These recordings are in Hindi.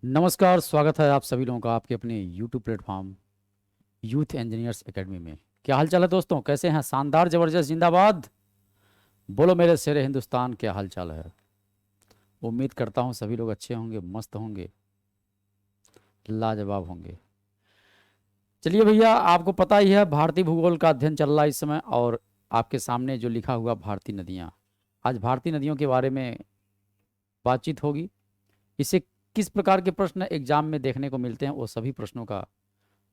नमस्कार, स्वागत है आप सभी लोगों का आपके अपने YouTube platform youth engineers academy में। क्या हाल चाल है दोस्तों? कैसे हैं? शानदार, जबरदस्त, जिंदाबाद। बोलो मेरे शेरे हिंदुस्तान, क्या हाल चाल है? उम्मीद करता हूँ सभी लोग अच्छे होंगे, मस्त होंगे, लाजवाब होंगे। चलिए भैया, आपको पता ही है भारतीय भूगोल का अध्ययन चल रहा है इस समय, और आपके सामने जो लिखा हुआ भारतीय नदियाँ, आज भारतीय नदियों के बारे में बातचीत होगी। इससे किस प्रकार के प्रश्न एग्जाम में देखने को मिलते हैं, वो सभी प्रश्नों का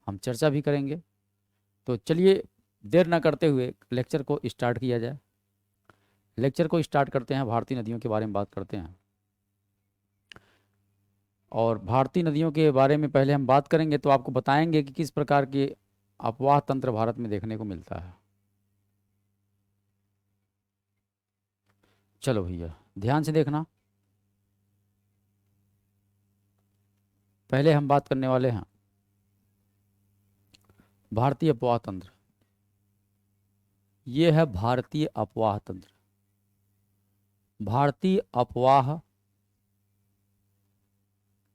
हम चर्चा भी करेंगे। तो चलिए, देर ना करते हुए लेक्चर को स्टार्ट किया जाए। लेक्चर को स्टार्ट करते हैं, भारतीय नदियों के बारे में बात करते हैं। और भारतीय नदियों के बारे में पहले हम बात करेंगे तो आपको बताएंगे कि किस प्रकार के अपवाह तंत्र भारत में देखने को मिलता है। चलो भैया, ध्यान से देखना। पहले हम बात करने वाले हैं भारतीय अपवाह तंत्र। ये है भारतीय अपवाह तंत्र। भारतीय अपवाह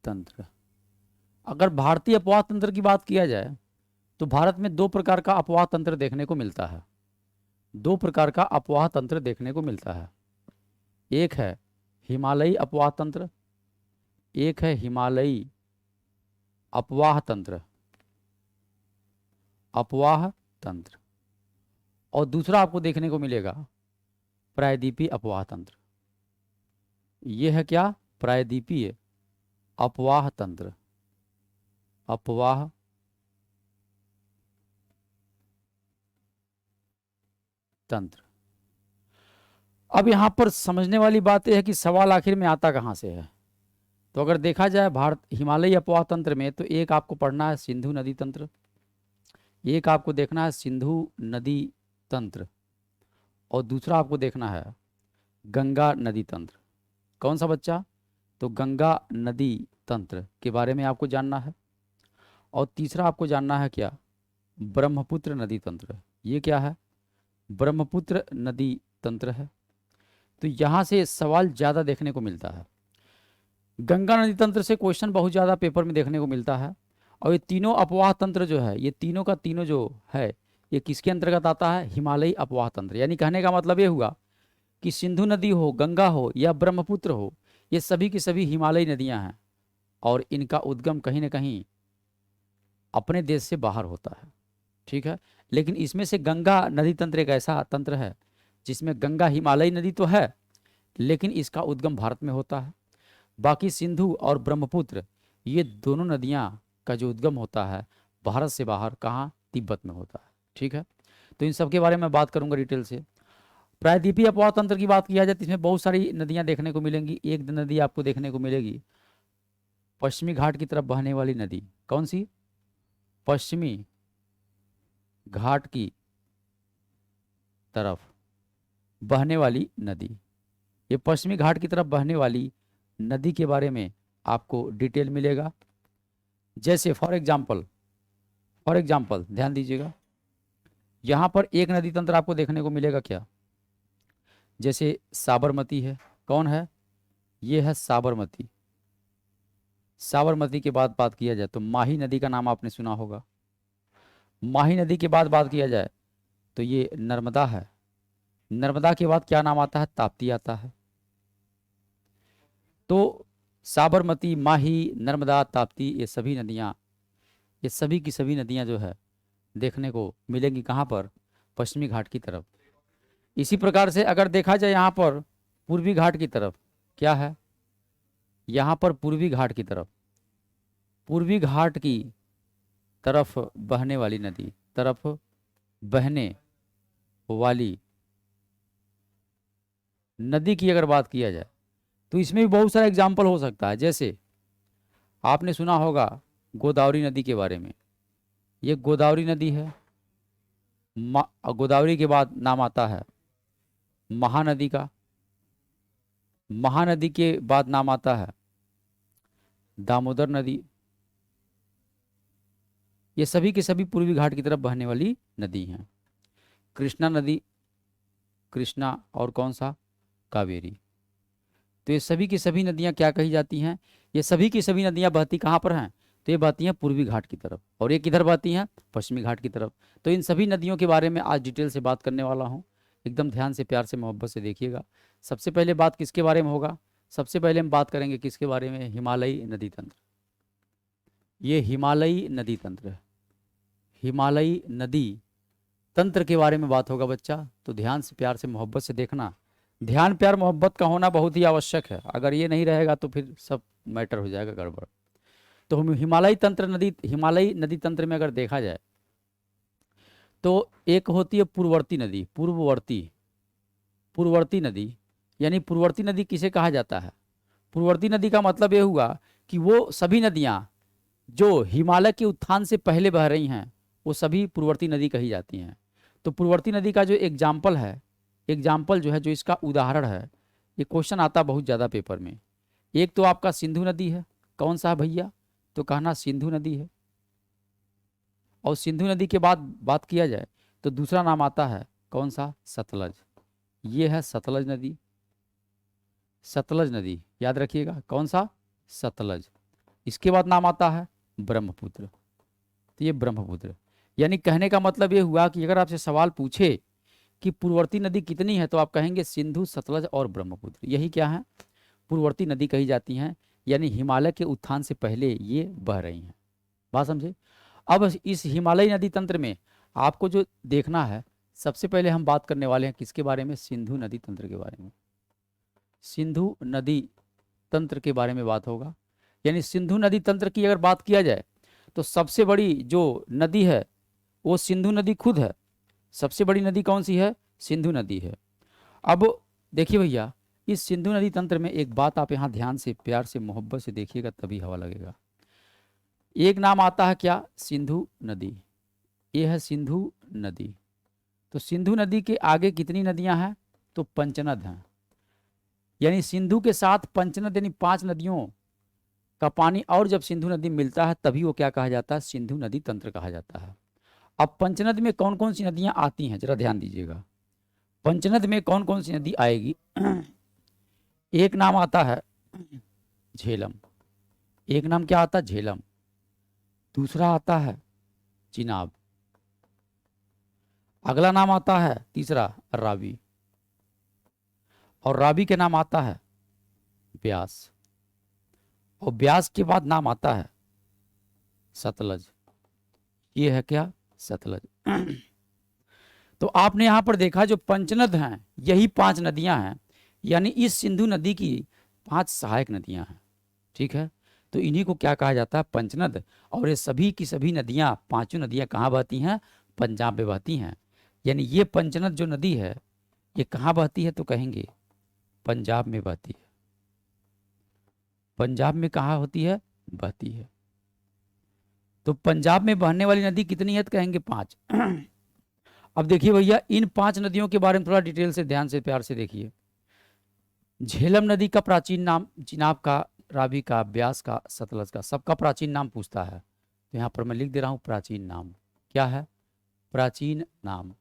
तंत्र। अगर भारतीय अपवाह तंत्र की बात किया जाए तो भारत में दो प्रकार का अपवाह तंत्र देखने को मिलता है। दो प्रकार का अपवाह तंत्र देखने को मिलता है। एक है हिमालयी अपवाह तंत्र, एक है हिमालयी अपवाह तंत्र। अपवाह तंत्र। और दूसरा आपको देखने को मिलेगा प्रायद्वीपीय अपवाह तंत्र। यह है क्या? प्रायद्वीपीय अपवाह तंत्र। अपवाह तंत्र। अब यहां पर समझने वाली बात यह है कि सवाल आखिर में आता कहां से है। तो अगर देखा जाए भारत हिमालयी अपवाह तंत्र में, तो एक आपको पढ़ना है सिंधु नदी तंत्र, एक आपको देखना है सिंधु नदी तंत्र, और दूसरा आपको देखना है गंगा नदी तंत्र। कौन सा बच्चा? तो गंगा नदी तंत्र के बारे में आपको जानना है। और तीसरा आपको जानना है क्या? ब्रह्मपुत्र नदी तंत्र। ये क्या है? ब्रह्मपुत्र नदी तंत्र है। तो यहाँ से सवाल ज़्यादा देखने को मिलता है। गंगा नदी तंत्र से क्वेश्चन बहुत ज़्यादा पेपर में देखने को मिलता है। और ये तीनों अपवाह तंत्र जो है, ये तीनों का तीनों जो है, ये किसके अंतर्गत आता है? हिमालयी अपवाह तंत्र। यानी कहने का मतलब ये हुआ कि सिंधु नदी हो, गंगा हो या ब्रह्मपुत्र हो, ये सभी की सभी हिमालयी नदियां हैं, और इनका उद्गम कहीं ना कहीं अपने देश से बाहर होता है। ठीक है। लेकिन इसमें से गंगा नदी तंत्र एक ऐसा तंत्र है जिसमें गंगा हिमालयी नदी तो है, लेकिन इसका उद्गम भारत में होता है। बाकी सिंधु और ब्रह्मपुत्र, ये दोनों नदियां का जो उद्गम होता है भारत से बाहर, कहाँ? तिब्बत में होता है। ठीक है। तो इन सब के बारे में बात करूंगा डिटेल से। प्रायद्वीपीय अपवाह तंत्र की बात किया जाए तो इसमें बहुत सारी नदियां देखने को मिलेंगी। एक नदी आपको देखने को मिलेगी पश्चिमी घाट की तरफ बहने वाली नदी। कौन सी? पश्चिमी घाट की तरफ बहने वाली नदी। ये पश्चिमी घाट की तरफ बहने वाली नदी के बारे में आपको डिटेल मिलेगा। जैसे फॉर एग्जाम्पल ध्यान दीजिएगा, यहाँ पर एक नदी तंत्र आपको देखने को मिलेगा क्या? जैसे साबरमती है। कौन है? ये है साबरमती। साबरमती के बाद बात किया जाए तो माही नदी का नाम आपने सुना होगा। माही नदी के बाद बात किया जाए तो ये नर्मदा है। नर्मदा के बाद क्या नाम आता है? ताप्ती आता है। तो साबरमती, माही, नर्मदा, ताप्ती, ये सभी नदियाँ, ये सभी की सभी नदियाँ जो है देखने को मिलेंगी कहाँ पर? पश्चिमी घाट की तरफ। इसी प्रकार से अगर देखा जाए यहाँ पर पूर्वी घाट की तरफ, क्या है? यहाँ पर पूर्वी घाट की तरफ, पूर्वी घाट की तरफ बहने वाली नदी, तरफ बहने वाली नदी की अगर बात किया जाए तो इसमें भी बहुत सारा एग्जाम्पल हो सकता है। जैसे आपने सुना होगा गोदावरी नदी के बारे में। ये गोदावरी नदी है। गोदावरी के बाद नाम आता है महानदी का। महानदी के बाद नाम आता है दामोदर नदी। ये सभी के सभी पूर्वी घाट की तरफ बहने वाली नदी हैं। कृष्णा नदी, कृष्णा, और कौन सा? कावेरी। तो ये सभी की सभी नदियाँ क्या कही जाती हैं? ये सभी की सभी नदियाँ बहती कहाँ पर हैं? तो ये बहती हैं पूर्वी घाट की तरफ, और ये किधर बहती हैं? पश्चिमी घाट की तरफ। तो इन सभी नदियों के बारे में आज डिटेल से बात करने वाला हूँ। एकदम ध्यान से, प्यार से, मोहब्बत से देखिएगा। सबसे पहले बात किसके बारे में होगा? सबसे पहले हम बात करेंगे किसके बारे में? हिमालयी नदी तंत्र। ये हिमालयी नदी तंत्र है, हिमालयी नदी तंत्र के बारे में बात होगा बच्चा। तो ध्यान से, प्यार से, मोहब्बत से देखना। ध्यान, प्यार, मोहब्बत का होना बहुत ही आवश्यक है। अगर ये नहीं रहेगा तो फिर सब मैटर हो जाएगा गड़बड़। तो हम हिमालयी नदी तंत्र में अगर देखा जाए तो एक होती है पूर्ववर्ती नदी। पूर्ववर्ती नदी, यानी पूर्ववर्ती नदी किसे कहा जाता है? पूर्ववर्ती नदी का मतलब ये हुआ कि वो सभी नदियाँ जो हिमालय के उत्थान से पहले बह रही हैं वो सभी पूर्ववर्ती नदी कही जाती हैं। तो पूर्ववर्ती नदी का जो एग्जाम्पल जो है, जो इसका उदाहरण है, ये क्वेश्चन आता बहुत ज़्यादा पेपर में। एक तो आपका सिंधु नदी है। कौन सा है भैया? तो कहना सिंधु नदी है। और सिंधु नदी के बाद बात किया जाए तो दूसरा नाम आता है कौन सा? सतलज। ये है सतलज नदी। सतलज नदी याद रखिएगा, कौन सा? सतलज। इसके बाद नाम आता है ब्रह्मपुत्र। तो ये ब्रह्मपुत्र, यानी कहने का मतलब ये हुआ कि अगर आपसे सवाल पूछे कि पूर्ववर्ती नदी कितनी है तो आप कहेंगे सिंधु, सतलज और ब्रह्मपुत्र। यही क्या है? पूर्ववर्ती नदी कही जाती हैं, यानी हिमालय के उत्थान से पहले ये बह रही हैं। बात समझे? अब इस हिमालयी नदी तंत्र में आपको जो देखना है, सबसे पहले हम बात करने वाले हैं किसके बारे में? सिंधु नदी तंत्र के बारे में। सिंधु नदी तंत्र के बारे में बात होगा। यानी सिंधु नदी तंत्र की अगर बात किया जाए तो सबसे बड़ी जो नदी है वो सिंधु नदी खुद है। सबसे बड़ी नदी कौन सी है? सिंधु नदी है। अब देखिए भैया, इस सिंधु नदी तंत्र में एक बात आप यहाँ ध्यान से, प्यार से, मोहब्बत से देखिएगा तभी हवा लगेगा। एक नाम आता है क्या? सिंधु नदी। ये है सिंधु नदी। तो सिंधु नदी के आगे कितनी नदियां हैं? तो पंचनद हैं। यानी सिंधु के साथ पंचनद, यानी 5 नदियों का पानी और जब सिंधु नदी मिलता है तभी वो क्या कहा जाता है? सिंधु नदी तंत्र कहा जाता है। अब पंचनद में कौन कौन सी नदियां आती हैं जरा ध्यान दीजिएगा। पंचनद में कौन कौन सी नदी आएगी? एक नाम आता है झेलम। एक नाम क्या आता है? झेलम। दूसरा आता है चिनाब। अगला नाम आता है तीसरा रावी। और रावी के नाम आता है ब्यास। और ब्यास के बाद नाम आता है सतलज। ये है क्या? सतलज। तो आपने यहां पर देखा जो पंचनद हैं यही 5 नदियां हैं, यानी इस सिंधु नदी की 5 सहायक नदियां हैं। ठीक है, तो इन्हीं को क्या कहा जाता है? पंचनद। और ये सभी की सभी नदियां, 5 नदियां कहाँ बहती हैं? पंजाब में बहती हैं। यानी ये पंचनद जो नदी है ये कहाँ बहती है? तो कहेंगे पंजाब में बहती है। पंजाब में कहाँ होती है? बहती है। तो पंजाब में बहने वाली नदी कितनी है? तो कहेंगे 5। अब देखिए भैया, इन 5 नदियों के बारे में थोड़ा डिटेल से, ध्यान से, प्यार से देखिए। झेलम नदी का प्राचीन नाम, चिनाब का, रावी का, ब्यास का, सतलज का, सबका प्राचीन नाम पूछता है। तो यहाँ पर मैं लिख दे रहा हूँ प्राचीन नाम। क्या है? प्राचीन नाम।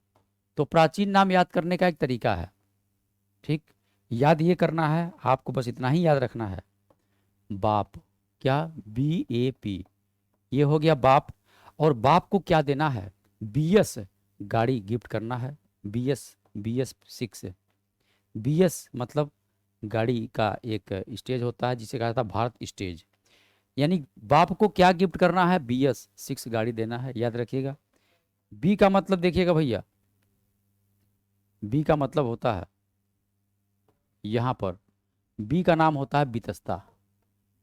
तो प्राचीन नाम याद करने का एक तरीका है। ठीक, याद ये करना है आपको, बस इतना ही याद रखना है। बाप, क्या? BAP, ये हो गया बाप। और बाप को क्या देना है? BS गाड़ी गिफ्ट करना है। BS 6। BS मतलब गाड़ी का एक स्टेज होता है जिसे कहा जाता है भारत स्टेज। यानी बाप को क्या गिफ्ट करना है? BS 6 गाड़ी देना है, याद रखिएगा। बी का मतलब देखिएगा भैया, बी का मतलब होता है यहां पर, बी का नाम होता है बितस्ता।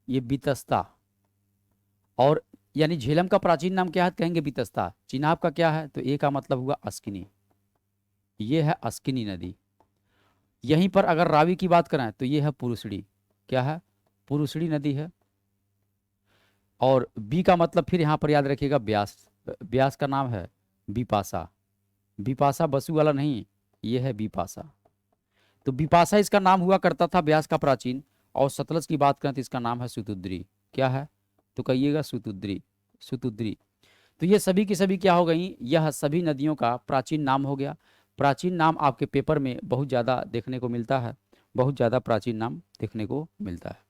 ये बितस्ता। और यानी झेलम का प्राचीन नाम क्या है? कहेंगे बितस्ता। चिनाब का क्या है? तो ए का मतलब हुआ अस्किनी। ये है अस्किनी नदी। यहीं पर अगर रावी की बात करें तो ये है पुरुषड़ी। क्या है? पुरुषड़ी नदी है। और बी का मतलब फिर यहाँ पर याद रखिएगा ब्यास। ब्यास का नाम है बिपाशा। बिपाशा बसु वाला नहीं, ये है बिपाशा। तो बिपाशा इसका नाम हुआ करता था ब्यास का प्राचीन। और सतलज की बात करें तो इसका नाम है सुतुद्री। क्या है? तो कहिएगा सुतुद्री। सुतुद्री। तो ये सभी की सभी क्या हो गई? यह सभी नदियों का प्राचीन नाम हो गया। प्राचीन नाम आपके पेपर में बहुत ज़्यादा देखने को मिलता है, बहुत ज़्यादा प्राचीन नाम देखने को मिलता है।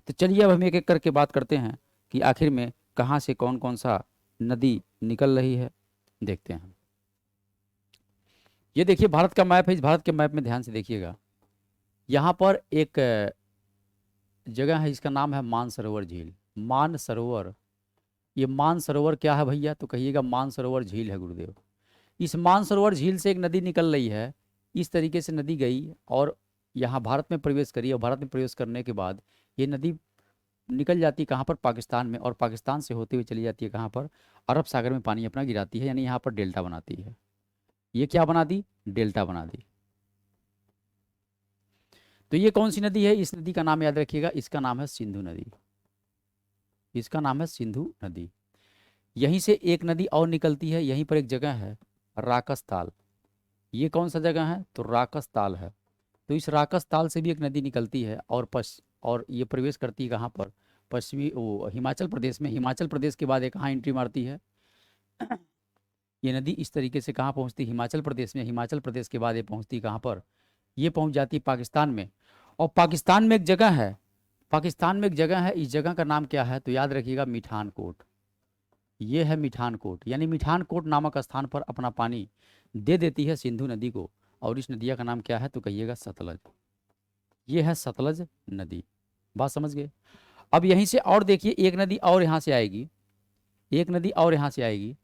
तो चलिए अब हम एक एक करके बात करते हैं कि आखिर में कहाँ से कौन कौन सा नदी निकल रही है, देखते हैं। ये देखिए भारत का मैप है, इस भारत के मैप में ध्यान से देखिएगा। यहाँ पर एक जगह है, इसका नाम है मानसरोवर झील। मानसरोवर, ये मानसरोवर क्या है भैया, तो कहिएगा मानसरोवर झील है गुरुदेव। इस मानसरोवर झील से एक नदी निकल रही है, इस तरीके से नदी गई और यहाँ भारत में प्रवेश करी, और भारत में प्रवेश करने के बाद ये नदी निकल जाती है कहाँ पर, पाकिस्तान में, और पाकिस्तान से होते हुए चली जाती है कहाँ पर, अरब सागर में पानी अपना गिराती है, यानी यहाँ पर डेल्टा बनाती है। ये क्या बना दी, डेल्टा बना दी। तो ये कौन सी नदी है, इस नदी का नाम याद रखिएगा, इसका नाम है सिंधु नदी। इसका नाम है सिंधु नदी। यहीं से एक नदी और निकलती है, यहीं पर एक जगह है राकस ताल। ये कौन सा जगह है, तो राकस ताल है। तो इस राकस ताल से भी एक नदी निकलती है और ये प्रवेश करती है कहाँ पर, पश्चिमी वो हिमाचल प्रदेश में। हिमाचल प्रदेश के बाद ये कहाँ एंट्री मारती है, ये नदी इस तरीके से कहाँ पहुँचती है, हिमाचल प्रदेश में। हिमाचल प्रदेश के बाद ये पहुँचती कहाँ पर, ये पहुँच जाती है पाकिस्तान में। और पाकिस्तान में एक जगह है, पाकिस्तान में एक जगह है, इस जगह का नाम क्या है, तो याद रखिएगा मिठानकोट। ये है मिठानकोट, यानी मिठानकोट नामक स्थान पर अपना पानी दे देती है सिंधु नदी को। और इस नदिया का नाम क्या है, तो कहिएगा सतलज। ये है सतलज नदी। बात समझ गए। अब यहीं से और देखिए एक नदी और यहाँ से आएगी, एक नदी और यहाँ से आएगी,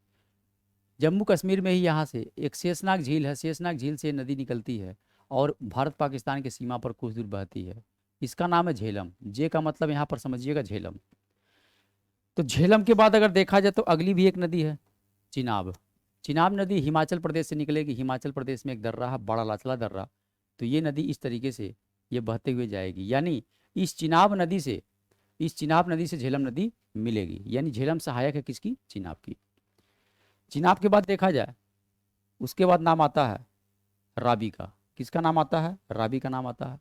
जम्मू कश्मीर में ही यहाँ से एक शेषनाग झील है। शेषनाग झील से नदी निकलती है और भारत पाकिस्तान की सीमा पर कुछ दूर बहती है। इसका नाम है झेलम। जे का मतलब यहाँ पर समझिएगा झेलम। तो झेलम के बाद अगर देखा जाए तो अगली भी एक नदी है चिनाब। चिनाब नदी हिमाचल प्रदेश से निकलेगी। हिमाचल प्रदेश में एक दर्रा है, बड़ा लाचला दर्रा। तो ये नदी इस तरीके से ये बहते हुए जाएगी, यानी इस चिनाब नदी से, इस चिनाब नदी से झेलम नदी मिलेगी। यानी झेलम सहायक है किसकी, चिनाब की। चिनाब के बाद देखा जाए उसके बाद नाम आता है रावी का। किसका नाम आता है, रावी का नाम आता है।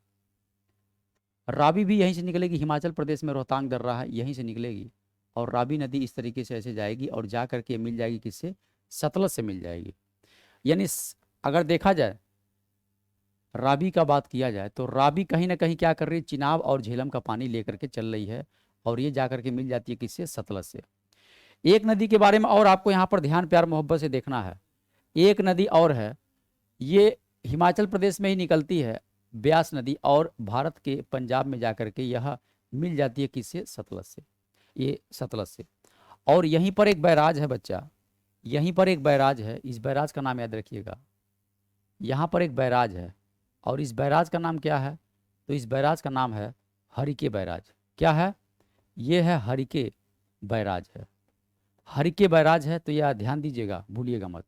रावी भी यहीं से निकलेगी, हिमाचल प्रदेश में रोहतांग दर्रा है, यहीं से निकलेगी। और रावी नदी इस तरीके से ऐसे जाएगी और जा करके मिल जाएगी किससे, सतलज से मिल जाएगी। यानी अगर देखा जाए रावी का बात किया जाए तो रावी कहीं ना कहीं क्या कर रही है, चिनाब और झेलम का पानी लेकर के चल रही है और ये जा करके मिल जाती है किससे, सतलज से। एक नदी के बारे में और आपको यहाँ पर ध्यान प्यार मोहब्बत से देखना है। एक नदी और है, ये हिमाचल प्रदेश में ही निकलती है, ब्यास नदी, और भारत के पंजाब में जाकर के यह मिल जाती है किससे, सतलज से। ये सतलज से। और यहीं पर एक बैराज है बच्चा, यहीं पर एक बैराज है, इस बैराज का नाम याद रखिएगा। यहाँ पर एक बैराज है और इस बैराज का नाम क्या है, तो इस बैराज का नाम है हरिके बैराज। क्या है, ये है हरिके बैराज है। हरिके बैराज है, तो यह ध्यान दीजिएगा, भूलिएगा मत।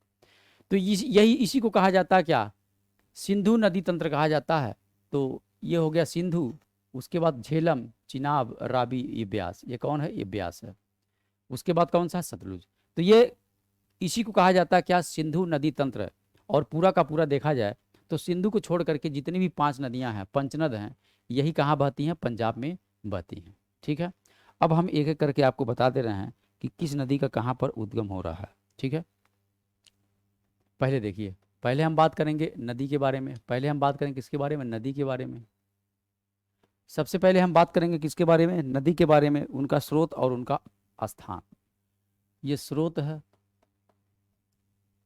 तो यही इसी को कहा जाता है क्या, सिंधु नदी तंत्र कहा जाता है। तो ये हो गया सिंधु, उसके बाद झेलम, चिनाब, रावी, ये ब्यास। ये कौन है, ये ब्यास है। उसके बाद कौन सा है, सतलुज। तो ये इसी को कहा जाता है क्या, सिंधु नदी तंत्र। और पूरा का पूरा देखा जाए तो सिंधु को छोड़ करके जितनी भी 5 नदियां हैं, पंचनद हैं, यही कहाँ बहती हैं, पंजाब में बहती हैं। ठीक है। अब हम एक एक करके आपको बता दे रहे हैं कि किस नदी का कहाँ पर उद्गम हो रहा है। ठीक है। पहले देखिए, पहले हम बात करेंगे नदी के बारे में। पहले हम बात करेंगे किसके बारे में, नदी के बारे में। सबसे पहले हम बात करेंगे किसके बारे में, नदी के बारे में, उनका स्रोत और उनका स्थान। ये स्रोत है।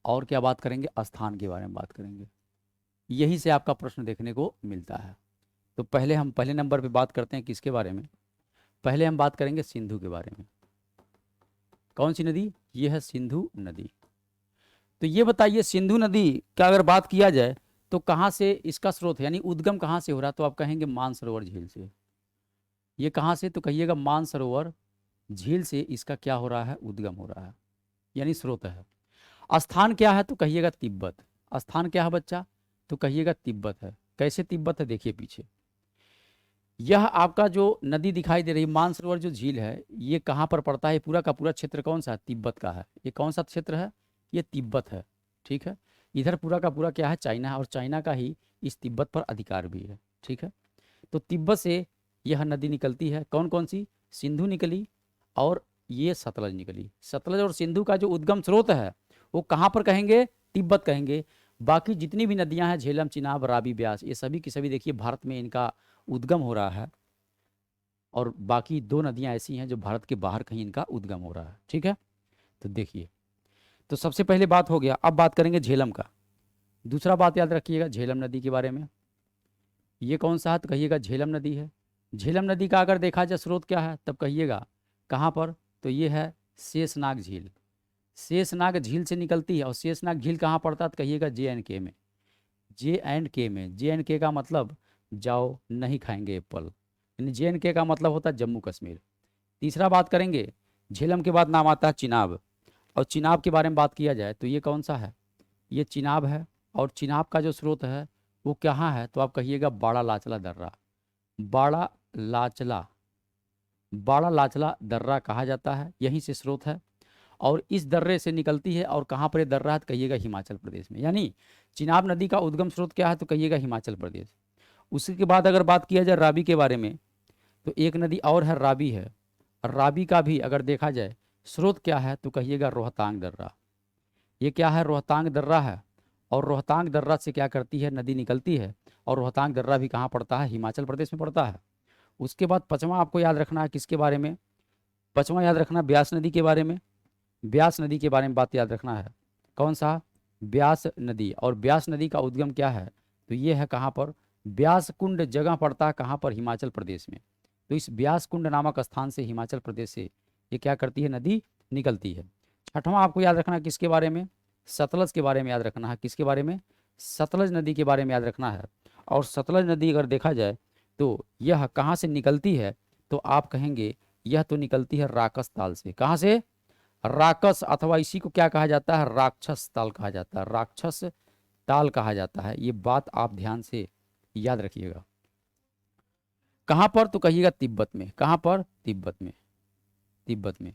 और क्या बात करेंगे, स्थान के बारे में बात करेंगे। यहीं से आपका प्रश्न देखने को मिलता है। तो पहले हम पहले नंबर पे बात करते हैं किसके बारे में, पहले हम बात करेंगे सिंधु के बारे में। कौन सी नदी, ये है सिंधु नदी। तो ये बताइए सिंधु नदी का अगर बात किया जाए तो कहाँ से इसका स्रोत है, यानी उद्गम कहाँ से हो रहा है, तो आप कहेंगे मानसरोवर झील से। ये कहाँ से, तो कहिएगा मानसरोवर झील से इसका क्या हो रहा है, उद्गम हो रहा है, यानी स्रोत है। स्थान क्या है, तो कहिएगा तिब्बत। स्थान क्या है बच्चा, तो कहिएगा तिब्बत है। कैसे तिब्बत है, देखिए पीछे यह आपका जो नदी दिखाई दे रही है, मानसरोवर जो झील है, ये कहाँ पर पड़ता है, पूरा का पूरा क्षेत्र कौन सा है, तिब्बत का है। ये कौन सा क्षेत्र है, ये तिब्बत है। ठीक है। इधर पूरा का पूरा क्या है, चाइना है, और चाइना का ही इस तिब्बत पर अधिकार भी है। ठीक है। तो तिब्बत से यह नदी निकलती है, कौन कौन सी, सिंधु निकली और ये सतलज निकली। सतलज और सिंधु का जो उद्गम स्रोत है वो कहाँ पर कहेंगे, तिब्बत कहेंगे। बाकी जितनी भी नदियां हैं, झेलम, चिनाब, रावी, ब्यास, ये सभी की सभी देखिए भारत में इनका उद्गम हो रहा है। और बाकी 2 नदियां ऐसी हैं जो भारत के बाहर कहीं इनका उद्गम हो रहा है। ठीक है, तो देखिए, तो सबसे पहले बात हो गया। अब बात करेंगे झेलम का। दूसरा बात याद रखिएगा झेलम नदी के बारे में। ये कौन सा है तो कहिएगा झेलम नदी है। झेलम नदी का अगर देखा जाए स्रोत क्या है तब कहिएगा कहाँ पर, तो ये है शेषनाग झील। शेषनाग झील से निकलती है। और शेषनाग झील कहाँ पड़ता है तो कहिएगा JNK में। JNK में, JNK का मतलब जाओ नहीं खाएंगे एप्पल, यानी JNK का मतलब होता है जम्मू कश्मीर। तीसरा बात करेंगे, झेलम के बाद नाम आता है चिनाब। और चिनाब के बारे में बात किया जाए तो ये कौन सा है, ये चिनाब है। और चिनाब का जो स्रोत है वो कहाँ है तो आप कहिएगा बाड़ा लाचला दर्रा। बाड़ा लाचला, बाड़ा लाचला दर्रा कहा जाता है, यहीं से स्रोत है। और इस दर्रे से निकलती है। और कहाँ पर ये दर्रा है तो कहिएगा हिमाचल प्रदेश में। यानी चिनाब नदी का उद्गम स्रोत क्या है तो कहिएगा हिमाचल प्रदेश। उसके बाद अगर बात किया जाए रावी के बारे में तो एक नदी और है, रावी है। रावी का भी अगर देखा जाए स्रोत क्या है तो कहिएगा रोहतांग दर्रा। ये क्या है, रोहतांग दर्रा है। और रोहतांग दर्रा से क्या करती है, नदी निकलती है। और रोहतांग दर्रा भी कहाँ पड़ता है, हिमाचल प्रदेश में पड़ता है। उसके बाद पांचवा आपको याद रखना है किसके बारे में, पांचवा याद रखना ब्यास नदी के बारे में। ब्यास नदी के बारे में बात याद रखना है। कौन सा, ब्यास नदी। और ब्यास नदी का उद्गम क्या है तो ये है कहाँ पर, ब्यास कुंड जगह पड़ता है कहाँ पर, हिमाचल प्रदेश में। तो इस ब्यास कुंड नामक स्थान से, हिमाचल प्रदेश से ये क्या करती है, नदी निकलती है। छठवां आपको याद रखना है किसके बारे में, सतलज के बारे में याद रखना है। किसके बारे में, सतलज नदी के बारे में याद रखना है। और सतलज नदी अगर देखा जाए तो यह कहाँ से निकलती है तो आप कहेंगे यह तो निकलती है राकस ताल से। कहाँ से, राकस, अथवा इसी को क्या कहा जाता है, राक्षस ताल कहा जाता है, राक्षस ताल कहा जाता है। ये बात आप ध्यान से याद रखिएगा। कहाँ पर तो कहिएगा तिब्बत में। कहाँ पर, तिब्बत में, तिब्बत में।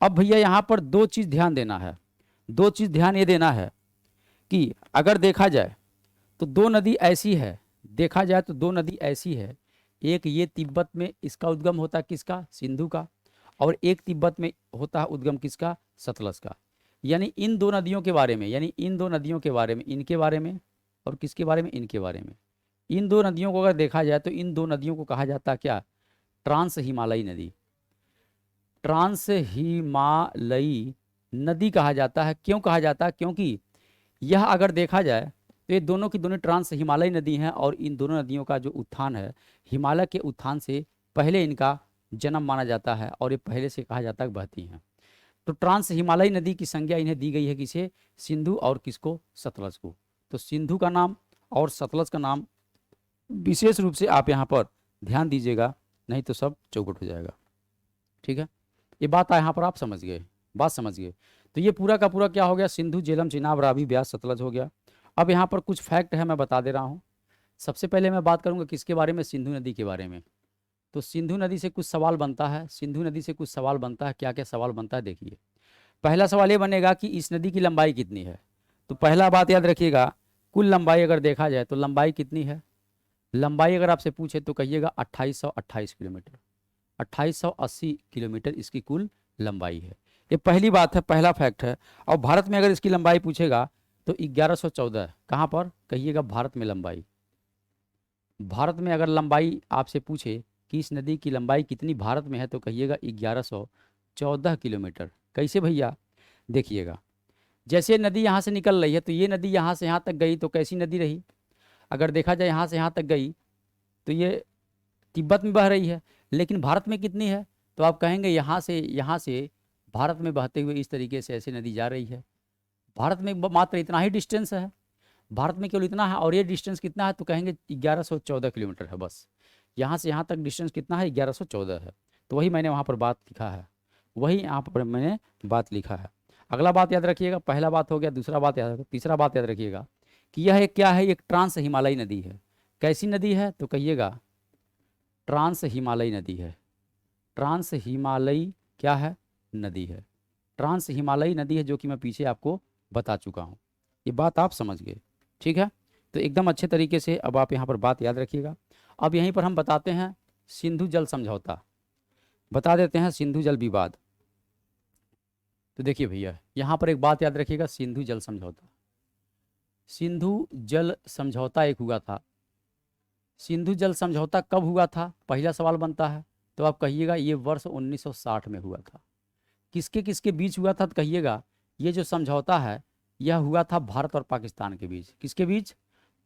अब भैया यहाँ पर 2 चीज ध्यान देना है। 2 चीज ध्यान ये देना है कि अगर देखा जाए तो 2 नदी ऐसी है, देखा जाए तो 2 नदी ऐसी है। एक ये तिब्बत में इसका उद्गम होता है किसका, सिंधु का। और एक तिब्बत में होता है उद्गम किसका, सतलज का। यानी इन 2 नदियों के बारे में, यानी इन 2 नदियों के बारे में, इनके बारे में और किसके बारे में, इनके बारे में। इन 2 नदियों को अगर देखा जाए तो इन 2 नदियों को कहा जाता है क्या, ट्रांस हिमालयी नदी। ट्रांस हिमालयी नदी कहा जाता है। क्यों कहा जाता है, क्योंकि यह अगर देखा जाए तो ये दोनों की दोनों ट्रांस हिमालयी नदी हैं। और इन दोनों नदियों का जो उत्थान है, हिमालय के उत्थान से पहले इनका जन्म माना जाता है। और ये पहले से कहा जाता है बहती हैं। तो ट्रांस हिमालयी नदी की संज्ञा इन्हें दी गई है किसे, सिंधु, और किसको, सतलज को। तो सिंधु का नाम और सतलज का नाम विशेष रूप से आप यहाँ पर ध्यान दीजिएगा, नहीं तो सब चौपट हो जाएगा। ठीक है, ये बात यहाँ पर आप समझ गए, बात समझ गए। तो ये पूरा का पूरा क्या हो गया, सिंधु, झेलम, चिनाब, रावी, ब्यास, सतलज हो गया। अब यहाँ पर कुछ फैक्ट है मैं बता दे रहा हूँ। सबसे पहले मैं बात करूँगा किसके बारे में, सिंधु नदी के बारे में। तो सिंधु नदी से कुछ सवाल बनता है, सिंधु नदी से कुछ सवाल बनता है। क्या क्या सवाल बनता है देखिए। पहला सवाल ये बनेगा कि इस नदी की लंबाई कितनी है। तो पहला बात याद रखिएगा, कुल लंबाई अगर देखा जाए तो लंबाई कितनी है, लंबाई अगर आपसे पूछे तो कहिएगा 2828 किलोमीटर, 2880 किलोमीटर इसकी कुल लंबाई है। ये पहली बात है, पहला फैक्ट है। और भारत में अगर इसकी लंबाई पूछेगा तो 1114 है। कहाँ पर, कहिएगा भारत में लंबाई। भारत में अगर लंबाई आपसे पूछे कि इस नदी की लंबाई कितनी भारत में है तो कहिएगा 1114 किलोमीटर। कैसे भैया, देखिएगा, जैसे नदी यहाँ से निकल रही है तो ये नदी यहाँ से यहाँ तक गई तो कैसी नदी रही, अगर देखा जाए यहाँ से यहाँ तक गई तो ये तिब्बत में बह रही है। लेकिन भारत में कितनी है तो आप कहेंगे यहाँ से भारत में बहते हुए इस तरीके से ऐसे नदी जा रही है। भारत में मात्र इतना ही डिस्टेंस है, भारत में केवल इतना है। और ये डिस्टेंस कितना है तो कहेंगे 1114 किलोमीटर है बस। यहाँ से यहाँ तक डिस्टेंस कितना है, 1114 है। तो वही मैंने वहाँ पर बात लिखा है, वही यहाँ पर मैंने बात लिखा है। अगला बात याद रखिएगा, पहला बात हो गया, दूसरा बात याद, तीसरा बात याद रखिएगा कि यह एक क्या है, एक ट्रांस हिमालयी नदी है। कैसी नदी है तो कहिएगा ट्रांस हिमालयी नदी है। ट्रांस हिमालयी क्या है, नदी है। ट्रांस हिमालयी नदी है, जो कि मैं पीछे आपको बता चुका हूँ। ये बात आप समझ गए, ठीक है। तो एकदम अच्छे तरीके से अब आप यहाँ पर बात याद रखिएगा। अब यहीं पर हम बताते हैं सिंधु जल समझौता, बता देते हैं सिंधु जल विवाद। तो देखिए भैया यहाँ पर एक बात याद रखिएगा, सिंधु जल समझौता। सिंधु जल समझौता एक हुआ था। सिंधु जल समझौता कब हुआ था, पहला सवाल बनता है। तो आप कहिएगा ये वर्ष 1960 में हुआ था। किसके किसके बीच हुआ था, तो कहिएगा ये जो समझौता है यह हुआ था भारत और पाकिस्तान के बीच। किसके बीच,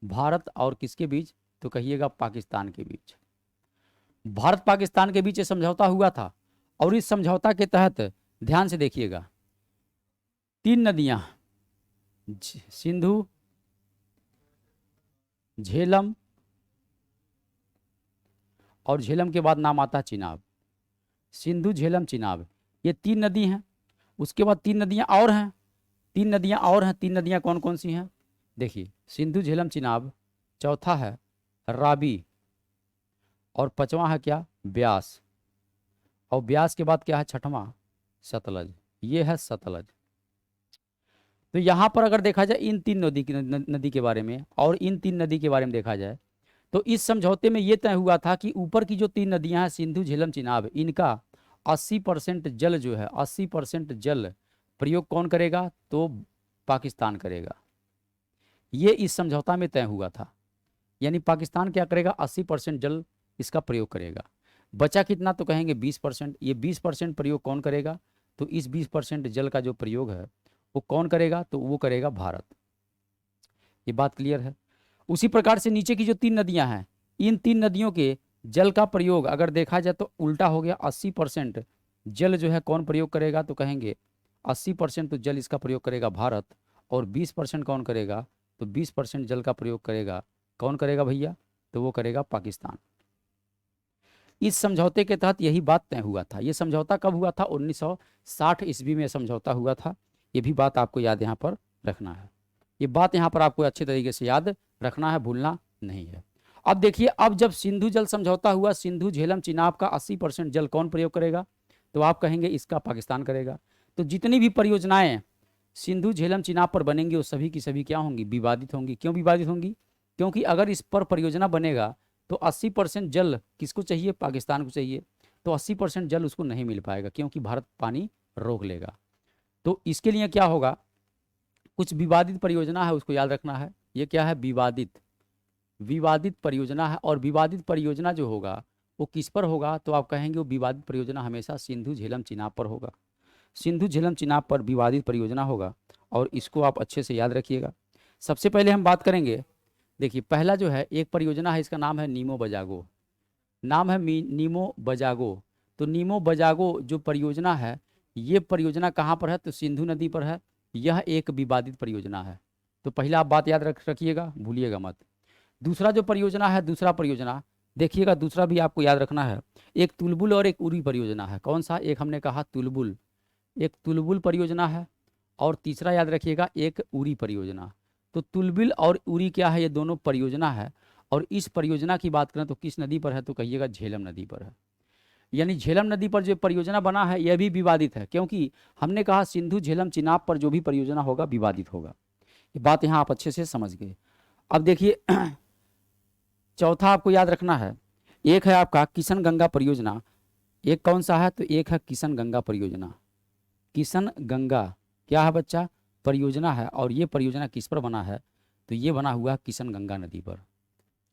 भारत और किसके बीच, तो कहिएगा पाकिस्तान के बीच। भारत पाकिस्तान के बीच ये समझौता हुआ था। और इस समझौता के तहत ध्यान से देखिएगा, 3 नदियां, सिंधु, झेलम और झेलम के बाद नाम आता है चिनाब। सिंधु, झेलम, चिनाब, ये 3 नदी हैं। उसके बाद 3 नदियां और हैं, 3 नदियां और हैं। 3 नदियां कौन कौन सी हैं, देखिए, सिंधु, झेलम, चिनाब, चौथा है राबी, और पांचवा है क्या, ब्यास, और ब्यास के बाद क्या है, छठवां सतलज। ये है सतलज। तो यहाँ पर अगर देखा जाए इन 3 नदी के बारे में और इन 3 नदी के बारे में देखा जाए, तो इस समझौते में यह तय हुआ था कि ऊपर की जो 3 नदियां हैं, सिंधु, झेलम, चिनाब, इनका 80% जल जो है, 80% जल प्रयोग कौन करेगा, तो पाकिस्तान करेगा। ये इस समझौता में तय हुआ था। यानी पाकिस्तान क्या करेगा, 80% जल इसका प्रयोग करेगा। बचा कितना, तो कहेंगे 20%। ये 20% प्रयोग कौन करेगा, तो इस 20% जल का जो प्रयोग है वो कौन करेगा, तो वो करेगा भारत। ये बात क्लियर है। उसी प्रकार से नीचे की जो 3 नदियां हैं, इन 3 नदियों के जल का प्रयोग अगर देखा जाए तो उल्टा हो गया। 80% जल जो है कौन प्रयोग करेगा, तो कहेंगे 80% तो जल इसका प्रयोग करेगा भारत, और 20% कौन करेगा, तो 20% जल का प्रयोग करेगा कौन करेगा भैया, तो वो करेगा पाकिस्तान। इस समझौते के तहत यही बात तय हुआ था। ये समझौता कब हुआ था, 1960 ईस्वी में समझौता हुआ था। ये भी बात आपको याद यहाँ पर रखना है। ये बात यहाँ पर आपको अच्छे तरीके से याद रखना है, भूलना नहीं है। अब देखिए, अब जब सिंधु जल समझौता हुआ, सिंधु, झेलम, चिनाब का 80% जल कौन प्रयोग करेगा, तो आप कहेंगे इसका पाकिस्तान करेगा। तो जितनी भी परियोजनाएं सिंधु, झेलम, चिनाब पर बनेंगी वो सभी की सभी क्या होंगी, विवादित होंगी। क्यों विवादित होंगी, क्योंकि अगर इस पर परियोजना बनेगा तो 80% जल किसको चाहिए, पाकिस्तान को चाहिए। तो 80% जल उसको नहीं मिल पाएगा, क्योंकि भारत पानी रोक लेगा। तो इसके लिए क्या होगा, कुछ विवादित परियोजना है, उसको याद रखना है। ये क्या है, विवादित परियोजना है। और विवादित परियोजना जो होगा वो किस पर होगा, तो आप कहेंगे वो विवादित परियोजना हमेशा सिंधु, झेलम, चिनाब पर होगा। सिंधु, झेलम, चिनाब पर विवादित परियोजना होगा, और इसको आप अच्छे से याद रखिएगा। सबसे पहले हम बात करेंगे, देखिए पहला जो है एक परियोजना है, इसका नाम है नीमो बजागो। नाम है नीमो बजागो। तो नीमो बजागो जो परियोजना है, ये परियोजना कहाँ पर है, तो सिंधु नदी पर है। यह एक विवादित परियोजना है। तो पहला आप बात याद रखिएगा, भूलिएगा मत। दूसरा जो परियोजना है, दूसरा परियोजना देखिएगा, दूसरा भी आपको याद रखना है। एक तुलबुल और एक उरी परियोजना है। कौन सा, एक हमने कहा तुलबुल, एक तुलबुल परियोजना है, और तीसरा याद रखिएगा एक उरी परियोजना। तो तुलबुल और उरी क्या है, ये दोनों परियोजना है। और इस परियोजना की बात करें तो किस नदी पर है, तो कहिएगा झेलम नदी पर है। यानी झेलम नदी पर जो परियोजना बना है यह भी विवादित है, क्योंकि हमने कहा सिंधु, झेलम, चिनाब पर जो भी परियोजना होगा विवादित होगा। ये बात यहाँ आप अच्छे से समझ गए। अब देखिए चौथा आपको याद रखना है, एक है आपका किशन गंगा परियोजना। एक कौन सा है, तो एक है किशन गंगा परियोजना। किशन गंगा क्या है बच्चा, परियोजना है। और ये परियोजना किस पर बना है, तो ये बना हुआ किशन गंगा नदी पर।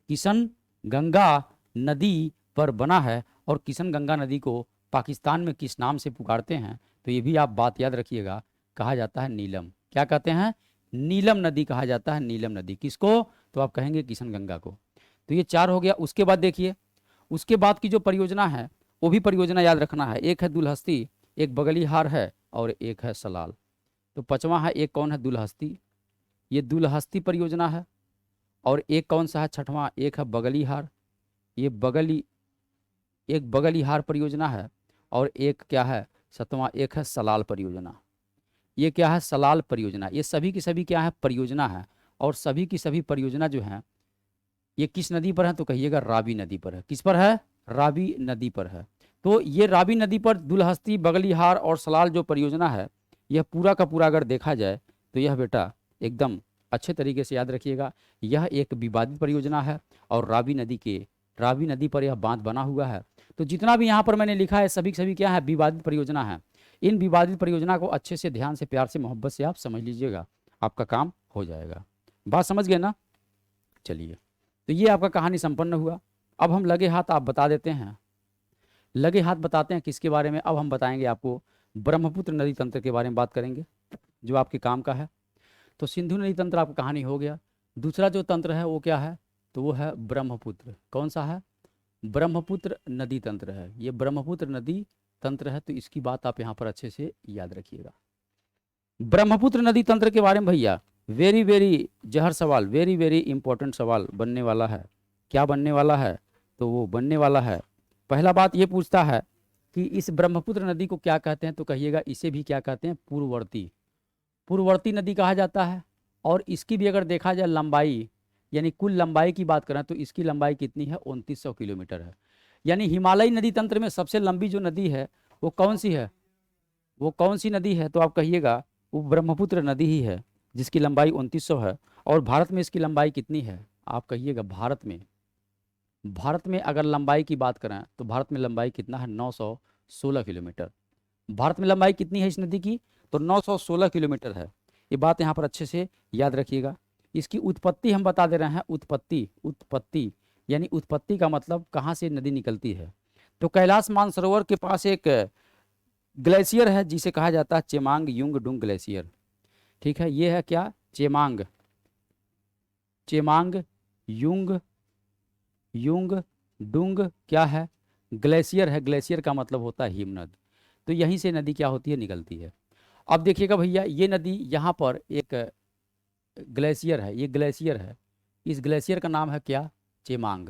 किशन गंगा नदी पर बना है। और किशन गंगा नदी को पाकिस्तान में किस नाम से पुकारते हैं, तो ये भी आप बात याद रखिएगा, कहा जाता है नीलम। क्या कहते हैं, नीलम नदी कहा जाता है। नीलम नदी किसको, तो आप कहेंगे किशन गंगा को। तो ये 4 हो गया। उसके बाद देखिए, उसके बाद की जो परियोजना है वो भी परियोजना याद रखना है। एक है दुलहस्ती, एक बगलीहार है, और एक है सलाल। तो पांचवा है, एक कौन है, दुलहस्ती, ये दुलहस्ती परियोजना है। और एक कौन सा है, छठवां, एक है बगलीहार, ये एक बगलीहार परियोजना है। और एक क्या है, सातवां, एक है सलाल परियोजना। ये क्या है, सलाल परियोजना। ये सभी की सभी क्या है, परियोजना है। और सभी की सभी परियोजना जो है ये किस नदी पर है, तो कहिएगा रावी नदी पर है। किस पर है, रावी नदी पर है। तो ये रावी नदी पर दुलहस्ती, बगलीहार और सलाल जो परियोजना है, यह पूरा का पूरा अगर देखा जाए तो यह बेटा एकदम अच्छे तरीके से याद रखिएगा, यह एक विवादित परियोजना है। और रावी नदी पर यह बांध बना हुआ है। तो जितना भी यहाँ पर मैंने लिखा है सभी सभी क्या है, विवादित परियोजना है। इन विवादित परियोजना को अच्छे से, ध्यान से, प्यार से, मोहब्बत से आप समझ लीजिएगा, आपका काम हो जाएगा। बात समझ गए ना। चलिए, तो ये आपका कहानी संपन्न हुआ। अब हम लगे हाथ आप बता देते हैं, लगे हाथ बताते हैं किसके बारे में। अब हम बताएंगे आपको ब्रह्मपुत्र नदी तंत्र के बारे में बात करेंगे, जो आपके काम का है। तो सिंधु नदी तंत्र आपका कहानी हो गया। दूसरा जो तंत्र है वो क्या है, तो वो है ब्रह्मपुत्र। कौन सा है, ब्रह्मपुत्र नदी तंत्र है। ये ब्रह्मपुत्र नदी तंत्र है, तो इसकी बात आप यहाँ पर अच्छे से याद रखिएगा। ब्रह्मपुत्र नदी तंत्र के बारे में भैया वेरी वेरी जहर सवाल, वेरी वेरी इंपॉर्टेंट सवाल बनने वाला है। क्या बनने वाला है, तो वो बनने वाला है, पहला बात ये पूछता है कि इस ब्रह्मपुत्र नदी को क्या कहते हैं, तो कहिएगा इसे भी क्या कहते हैं, पूर्ववर्ती, पूर्ववर्ती नदी कहा जाता है। और इसकी भी अगर देखा जाए लंबाई, यानी कुल लंबाई की बात करें तो इसकी लंबाई कितनी है, 2900 किलोमीटर है। यानी हिमालयी नदी तंत्र में सबसे लंबी जो नदी है वो कौन सी है, वो कौन सी नदी है, तो आप कहिएगा वो ब्रह्मपुत्र नदी ही है, जिसकी लंबाई 2900 है। और भारत में इसकी लंबाई कितनी है, आप कहिएगा भारत में, भारत में अगर लंबाई की बात करें तो भारत में लंबाई कितना है, 916 किलोमीटर। भारत में लंबाई कितनी है इस नदी की, तो 916 किलोमीटर है। ये बात यहाँ पर अच्छे से याद रखिएगा। इसकी उत्पत्ति हम बता दे रहे हैं, उत्पत्ति, उत्पत्ति यानी उत्पत्ति का मतलब कहाँ से नदी निकलती है। तो कैलाश मानसरोवर के पास एक ग्लेशियर है जिसे कहा जाता है चेमांग युंग डुंग ग्लेशियर। ठीक है, ये है क्या, चेमांग, चेमांग युंग, युंग डुंग क्या है, ग्लेशियर है। ग्लेशियर का मतलब होता है हिमनद। तो यहीं से नदी क्या होती है, निकलती है। अब देखिएगा भैया, ये नदी यहाँ पर एक ग्लेशियर है, ये ग्लेशियर है। इस ग्लेशियर का नाम है क्या, चेमांग।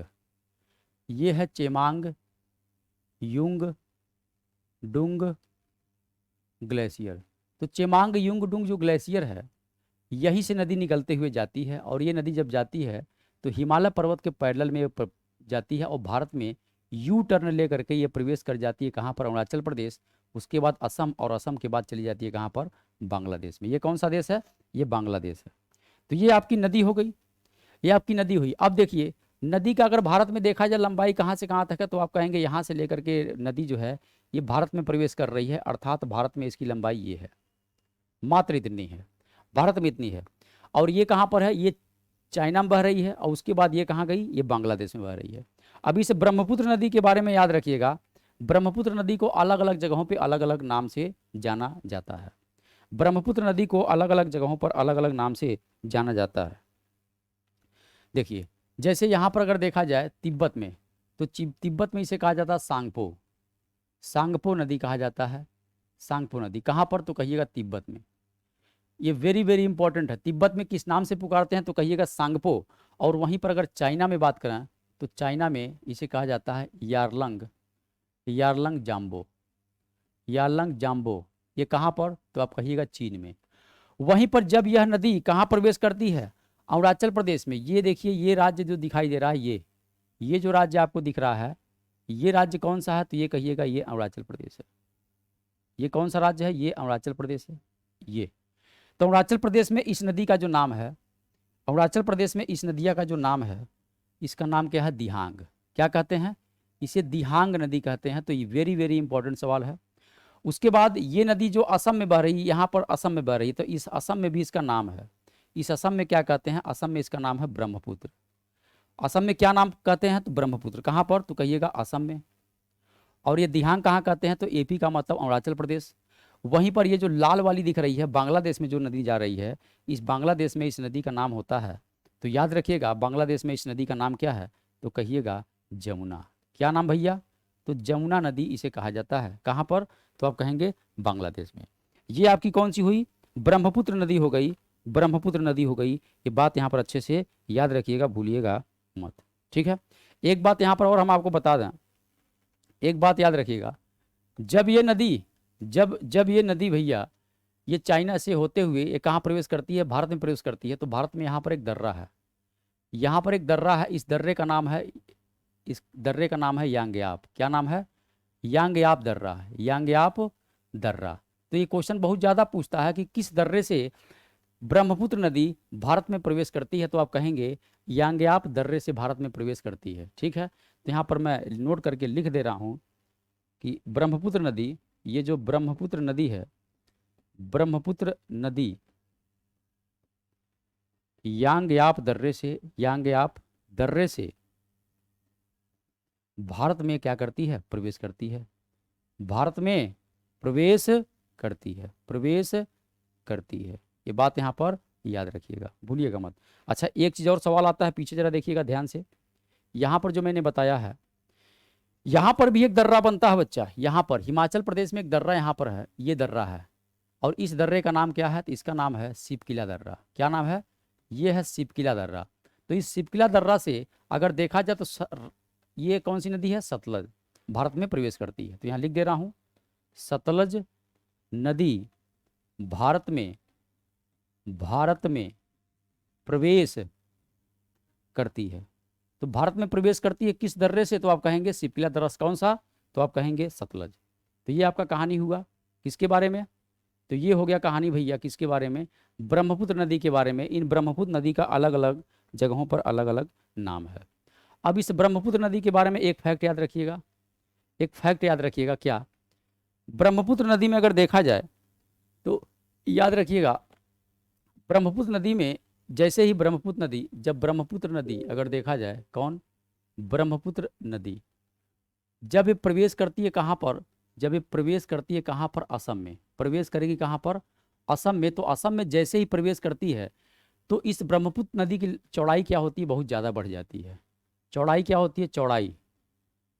ये है चेमांग युंग डुंग ग्लेशियर। तो चेमांग युंग डुंग जो ग्लेशियर है, यहीं से नदी निकलते हुए जाती है। और ये नदी जब जाती है तो हिमालय पर्वत के पैरेलल में जाती है और भारत में यू टर्न ले करके ये प्रवेश कर जाती है कहाँ पर, अरुणाचल प्रदेश, उसके बाद असम, और असम के बाद चली जाती है कहाँ पर, बांग्लादेश में। ये कौन सा देश है, ये बांग्लादेश है। तो ये आपकी नदी हो गई, ये आपकी नदी हुई। अब देखिए नदी का अगर भारत में देखा जाए लंबाई कहाँ से कहाँ तक है, तो आप कहेंगे यहाँ से लेकर के नदी जो है ये भारत में प्रवेश कर रही है, अर्थात भारत में इसकी लंबाई ये है, मात्र इतनी है, भारत में इतनी है। और ये कहाँ पर है, ये चाइना में बह रही है, और उसके बाद ये कहाँ गई, ये बांग्लादेश में बह रही है। अभी इस ब्रह्मपुत्र नदी के बारे में याद रखिएगा, ब्रह्मपुत्र नदी को अलग अलग जगहों पे अलग अलग नाम से जाना जाता है। ब्रह्मपुत्र नदी को अलग अलग जगहों पर अलग अलग नाम से जाना जाता है। देखिए जैसे यहाँ पर अगर देखा जाए तिब्बत में, तो तिब्बत में इसे कहा जाता है सांगपो, सांगपो नदी कहा जाता है। सांगपो नदी कहाँ पर, तो कहिएगा तिब्बत में। ये वेरी वेरी इंपॉर्टेंट है। तिब्बत में किस नाम से पुकारते हैं, तो कहिएगा सांगपो। और वहीं पर अगर चाइना में बात करें तो चाइना में इसे कहा जाता है यारलंग, यारलंग जाम्बो, यारलंग जाम्बो। ये कहाँ पर, तो आप कहिएगा चीन में। वहीं पर जब यह नदी कहाँ प्रवेश करती है, अरुणाचल प्रदेश में। ये देखिए ये राज्य जो दिखाई दे रहा है, ये जो राज्य आपको दिख रहा है, ये राज्य कौन सा है, तो ये कहिएगा ये अरुणाचल प्रदेश है। ये कौन सा राज्य है, ये अरुणाचल प्रदेश है। ये तो अरुणाचल प्रदेश में इस नदी का जो नाम है, अरुणाचल प्रदेश में इस नदिया का जो नाम है, इसका नाम क्या है, दिहांग। क्या कहते हैं, इसे दिहांग नदी कहते हैं। तो ये वेरी वेरी इंपॉर्टेंट सवाल है। उसके बाद ये नदी जो असम में बह रही है, यहाँ पर असम में बह रही है, तो इस असम में भी इसका नाम है। इस असम में क्या कहते हैं, असम में इसका नाम है ब्रह्मपुत्र। असम में क्या नाम कहते हैं, तो ब्रह्मपुत्र। कहाँ पर, तो कहिएगा असम में। और ये दिहांग कहाँ कहते हैं, तो एपी का मतलब अरुणाचल प्रदेश। वहीं पर ये जो लाल वाली दिख रही है, बांग्लादेश में जो नदी जा रही है, इस बांग्लादेश में इस नदी का नाम होता है, तो याद रखिएगा बांग्लादेश में इस नदी का नाम क्या है, तो कहिएगा जमुना। क्या नाम भैया, तो जमुना नदी इसे कहा जाता है। कहाँ पर, तो आप कहेंगे बांग्लादेश में। ये आपकी कौन सी हुई, ब्रह्मपुत्र नदी हो गई, ब्रह्मपुत्र नदी हो गई। ये बात यहाँ पर अच्छे से याद रखिएगा, भूलिएगा मत। ठीक है, एक बात यहाँ पर और हम आपको बता दें, एक बात याद रखिएगा, जब ये नदी जब ये नदी भैया ये चाइना से होते हुए ये कहाँ प्रवेश करती है, भारत में प्रवेश करती है, तो भारत में यहाँ पर एक दर्रा है, यहाँ पर एक दर्रा है। इस दर्रे का नाम है, इस दर्रे का नाम है यांगयाप। क्या नाम है, यांगयाप दर्रा, यांगयाप दर्रा। तो ये क्वेश्चन बहुत ज़्यादा पूछता है कि किस दर्रे से ब्रह्मपुत्र नदी भारत में प्रवेश करती है, तो आप कहेंगे यांगयाप दर्रे से भारत में प्रवेश करती है। ठीक है, तो यहाँ पर मैं नोट करके लिख दे रहा हूँ कि ब्रह्मपुत्र नदी, ये जो ब्रह्मपुत्र नदी है, ब्रह्मपुत्र नदी यांगयाप दर्रे से, यांगयाप दर्रे से भारत में क्या करती है, प्रवेश करती है, भारत में प्रवेश करती है, प्रवेश करती है। ये बात यहाँ पर याद रखिएगा, भूलिएगा मत। अच्छा, एक चीज़ और सवाल आता है, पीछे जरा देखिएगा ध्यान से। यहाँ पर जो मैंने बताया है, यहाँ पर भी एक दर्रा बनता है बच्चा, यहाँ पर हिमाचल प्रदेश में एक दर्रा यहाँ पर है, ये दर्रा है, और इस दर्रे का नाम क्या है, तो इसका नाम है शिपकिला दर्रा। क्या नाम है, ये है शिपकिला दर्रा। तो इस शिपकिला दर्रा से अगर देखा जाए तो ये कौन सी नदी है, सतलज, भारत में प्रवेश करती है। तो यहाँ लिख दे रहा हूँ, सतलज नदी भारत में प्रवेश करती है। तो भारत में प्रवेश करती है किस दर्रे से, तो आप कहेंगे शिपकिला दर्रा। कौन सा, तो आप कहेंगे सतलज। तो ये आपका कहानी हुआ किसके बारे में, तो ये हो गया कहानी भैया किसके बारे में, ब्रह्मपुत्र नदी के बारे में। इन ब्रह्मपुत्र नदी का अलग अलग जगहों पर अलग अलग नाम है। अब इस ब्रह्मपुत्र नदी के बारे में एक फैक्ट याद रखिएगा, एक फैक्ट याद रखिएगा। क्या, ब्रह्मपुत्र नदी में अगर देखा जाए तो याद रखिएगा, ब्रह्मपुत्र नदी में जैसे ही ब्रह्मपुत्र नदी, जब ब्रह्मपुत्र नदी अगर देखा जाए, कौन, ब्रह्मपुत्र नदी जब ये प्रवेश करती है कहाँ पर, जब ये प्रवेश करती है कहाँ पर, असम में प्रवेश करेगी। कहाँ पर, असम में। तो असम में जैसे ही प्रवेश करती है तो इस ब्रह्मपुत्र नदी की चौड़ाई क्या होती है, बहुत ज़्यादा बढ़ जाती है। चौड़ाई क्या होती है, चौड़ाई,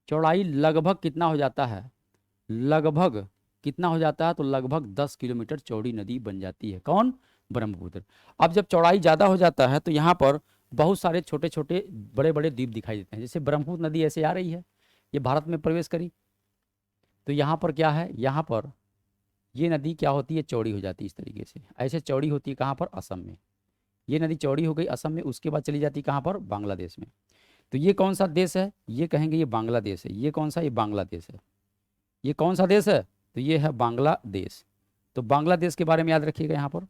चौड़ाई लगभग कितना हो जाता है, लगभग कितना हो जाता है, तो लगभग 10 किलोमीटर चौड़ी नदी बन जाती है। कौन, ब्रह्मपुत्र। अब जब चौड़ाई ज़्यादा हो जाता है तो यहाँ पर बहुत सारे छोटे छोटे बड़े बड़े द्वीप दिखाई देते हैं। जैसे ब्रह्मपुत्र नदी ऐसे आ रही है, ये भारत में प्रवेश करी, तो यहाँ पर क्या है, यहाँ पर ये नदी क्या होती है, चौड़ी हो जाती है इस तरीके से। ऐसे चौड़ी होती है कहाँ पर, असम में। ये नदी चौड़ी हो गई असम में, उसके बाद चली जाती कहाँ पर, बांग्लादेश में। तो ये कौन सा देश है, ये कहेंगे ये बांग्लादेश है। ये कौन सा, ये बांग्लादेश है। ये कौन सा देश है, तो ये है बांग्लादेश। तो बांग्लादेश के बारे में याद रखिएगा। यहाँ पर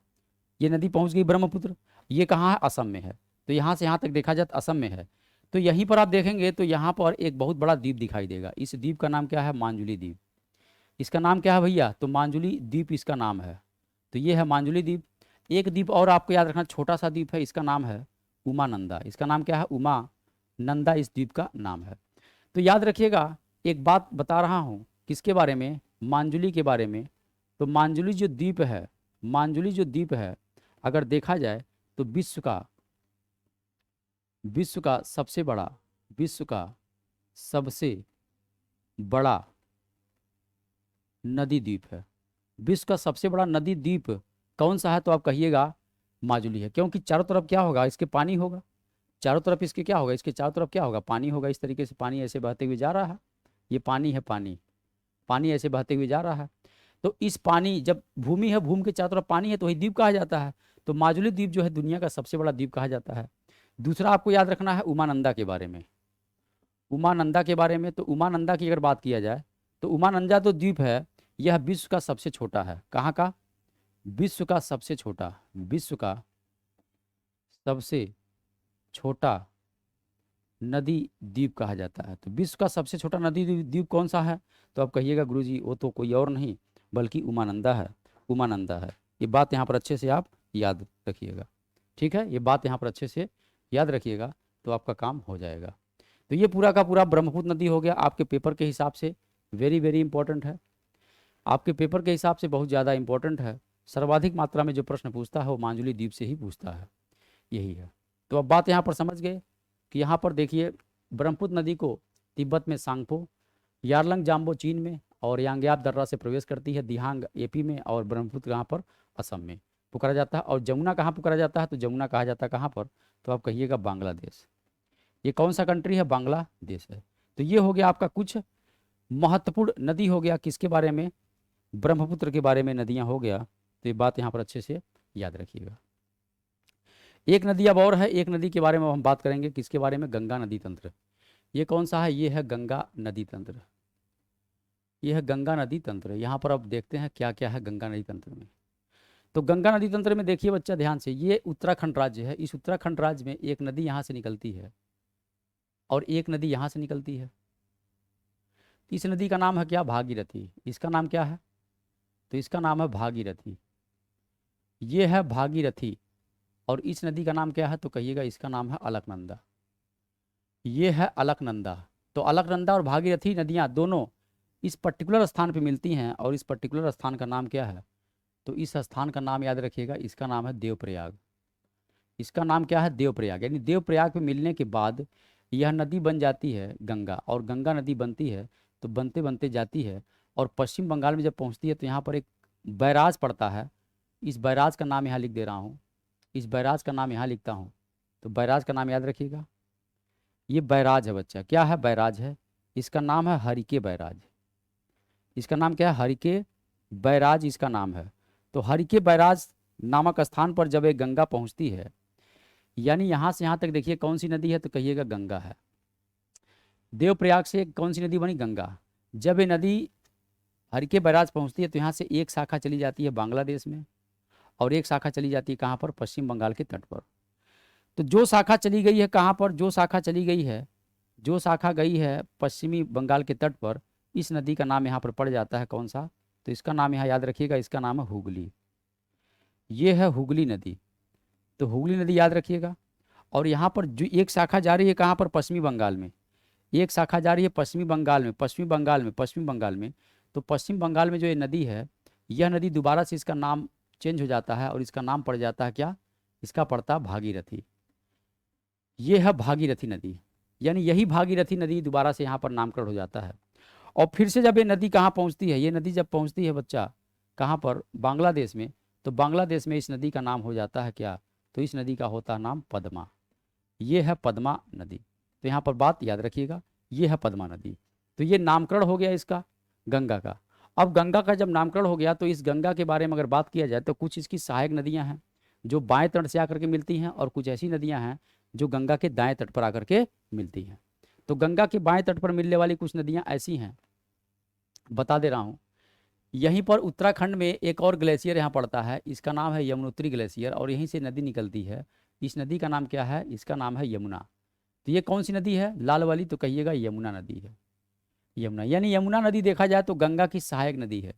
ये नदी पहुँच गई ब्रह्मपुत्र, ये कहाँ है, असम में है। तो यहाँ से यहाँ तक देखा जाए तो असम में है। तो यहीं पर आप देखेंगे तो यहाँ पर एक बहुत बड़ा द्वीप दिखाई देगा। इस द्वीप का नाम क्या है, मांजुली द्वीप। इसका नाम क्या है भैया, तो मांजुली द्वीप इसका नाम है। तो ये है मांजुली द्वीप। एक द्वीप और आपको याद रखना, छोटा सा द्वीप है, इसका नाम है उमानंदा। इसका नाम क्या है, उमानंदा इस द्वीप का नाम है। तो याद रखिएगा, एक बात बता रहा हूँ किसके बारे में, मांजुली के बारे में। तो मांजुली जो द्वीप है, मांजुली जो द्वीप है, अगर देखा जाए तो विश्व का सबसे बड़ा, विश्व का सबसे बड़ा नदी द्वीप है। विश्व का सबसे बड़ा नदी द्वीप कौन सा है, तो आप कहिएगा माजुली है। क्योंकि चारों तरफ क्या होगा, इसके पानी होगा, चारों तरफ इसके क्या होगा, इसके चारों तरफ क्या होगा, पानी होगा। इस तरीके से पानी ऐसे बहते हुए जा रहा है, ये पानी है, पानी, पानी ऐसे बहते हुए जा रहा है। तो इस पानी, जब भूमि है, भूमि के चारों तरफ पानी है, तो वही द्वीप कहा जाता है। तो माजुली द्वीप जो है दुनिया का सबसे बड़ा द्वीप कहा जाता है। दूसरा आपको याद रखना है उमानंदा के बारे में, उमानंदा के बारे में। तो उमानंदा की अगर बात किया जाए तो उमानंदा तो द्वीप है, यह विश्व का सबसे छोटा है। कहाँ का, विश्व का सबसे छोटा, विश्व का सबसे छोटा नदी द्वीप कहा जाता है। तो विश्व का सबसे छोटा नदी द्वीप कौन सा है, तो आप कहिएगा गुरुजी वो तो कोई और नहीं बल्कि उमानंदा है, उमानंदा है। ये बात यहाँ पर अच्छे से आप याद रखिएगा, ठीक है। ये बात यहाँ पर अच्छे से याद रखिएगा तो आपका काम हो जाएगा। तो ये पूरा का पूरा ब्रह्मपुत्र नदी हो गया। आपके पेपर के हिसाब से वेरी वेरी इंपॉर्टेंट है, आपके पेपर के हिसाब से बहुत ज़्यादा इंपॉर्टेंट है। सर्वाधिक मात्रा में जो प्रश्न पूछता है वो मांजुली द्वीप से ही पूछता है, यही है। तो अब बात यहाँ पर समझ गए कि यहाँ पर देखिए ब्रह्मपुत्र नदी को तिब्बत में सांगपो, यारलंग जाम्बो चीन में, और यांग्याप दर्रा से प्रवेश करती है दिहांग एपी में, और ब्रह्मपुत्र यहाँ पर असम में पुकारा जाता है। और जमुना कहाँ पुकारा जाता है, तो जमुना कहा जाता है कहाँ पर, तो आप कहिएगा बांग्लादेश। ये कौन सा कंट्री है, बांग्लादेश है। तो ये हो गया आपका कुछ महत्वपूर्ण नदी हो गया किसके बारे में, ब्रह्मपुत्र के बारे में नदियाँ हो गया। तो ये बात यहाँ पर अच्छे से याद रखिएगा। एक नदी अब और है, एक नदी के बारे में हम बात करेंगे, किसके बारे में, गंगा नदी तंत्र। ये कौन सा है, ये है गंगा नदी तंत्र, ये है गंगा नदी तंत्र। यहाँ पर अब देखते हैं क्या क्या है गंगा नदी तंत्र में। तो गंगा नदी तंत्र में देखिए बच्चा ध्यान से, ये उत्तराखंड राज्य है। इस उत्तराखंड राज्य में एक नदी यहाँ से निकलती है और एक नदी यहाँ से निकलती है। इस नदी का नाम है क्या, भागीरथी। इसका नाम क्या है, तो इसका नाम है भागीरथी। ये है भागीरथी, और इस नदी का नाम क्या है, तो कहिएगा इसका नाम है अलकनंदा। ये है अलकनंदा। तो अलकनंदा और भागीरथी नदियाँ दोनों इस पर्टिकुलर स्थान पे मिलती हैं, और इस पर्टिकुलर स्थान का नाम क्या है, तो इस स्थान का नाम याद रखिएगा, इसका नाम है देवप्रयाग। इसका नाम क्या है, देवप्रयाग। यानी देवप्रयाग पे मिलने के बाद यह नदी बन जाती है गंगा, और गंगा नदी बनती है तो बनते बनते जाती है और पश्चिम बंगाल में जब पहुंचती है तो यहाँ पर एक बैराज पड़ता है। इस बैराज का नाम यहाँ लिख दे रहा हूँ, इस बैराज का नाम यहाँ लिखता हूँ। तो बैराज का नाम याद रखिएगा, ये बैराज है बच्चा। क्या है, बैराज है। इसका नाम है हरिके बैराज। इसका नाम क्या है, हरिके बैराज इसका नाम है। तो हरिके बैराज नामक स्थान पर जब एक गंगा पहुंचती है, यानी यहाँ से यहाँ तक देखिए कौन सी नदी है, तो कहिएगा गंगा है। देवप्रयाग से कौन सी नदी बनी, गंगा। जब ये नदी हरिके बैराज पहुंचती है तो यहाँ से एक शाखा चली जाती है बांग्लादेश में, और एक शाखा चली जाती है कहाँ पर, पश्चिम बंगाल के तट पर। तो जो शाखा चली गई है कहाँ पर, जो शाखा चली गई है, जो शाखा गई है पश्चिमी बंगाल के तट पर, इस नदी का नाम यहाँ पर पड़ जाता है कौन सा, तो इसका नाम यहाँ याद रखिएगा, इसका नाम है हुगली। ये है हुगली नदी। तो हुगली नदी याद रखिएगा। और यहाँ पर जो एक शाखा जा रही है कहाँ पर, पश्चिमी बंगाल में। एक शाखा जा रही है पश्चिमी बंगाल में, पश्चिमी बंगाल में, पश्चिमी बंगाल में। तो पश्चिम बंगाल में जो ये नदी है, यह नदी दोबारा से इसका नाम चेंज हो जाता है और इसका नाम पड़ जाता है क्या, इसका पड़ता है भागीरथी। ये है भागीरथी नदी। यानी यही भागीरथी नदी दोबारा से यहाँ पर नामकरण हो जाता है। और फिर से जब ये नदी कहाँ पहुँचती है, ये नदी जब पहुँचती है बच्चा कहाँ पर, बांग्लादेश में, तो बांग्लादेश में इस नदी का नाम हो जाता है क्या, तो इस नदी का होता है नाम पद्मा। ये है पद्मा नदी। तो यहाँ पर बात याद रखिएगा, ये है पद्मा नदी। तो ये नामकरण हो गया इसका गंगा का। अब गंगा का जब नामकरण हो गया तो इस गंगा के बारे में अगर बात किया जाए तो कुछ इसकी सहायक नदियाँ हैं जो बाएं तट से आकर के मिलती हैं, और कुछ ऐसी नदियाँ हैं जो गंगा के दाएं तट पर आकर के मिलती हैं। तो गंगा के बाएं तट पर मिलने वाली कुछ नदियाँ ऐसी हैं, बता दे रहा हूँ। यहीं पर उत्तराखंड में एक और ग्लेशियर यहाँ पड़ता है, इसका नाम है यमुनोत्री ग्लेशियर, और यहीं से नदी निकलती है। इस नदी का नाम क्या है, इसका नाम है यमुना। तो ये कौन सी नदी है, लाल वाली, तो कहिएगा यमुना नदी है। यमुना, यानी यमुना नदी देखा जाए तो गंगा की सहायक नदी है।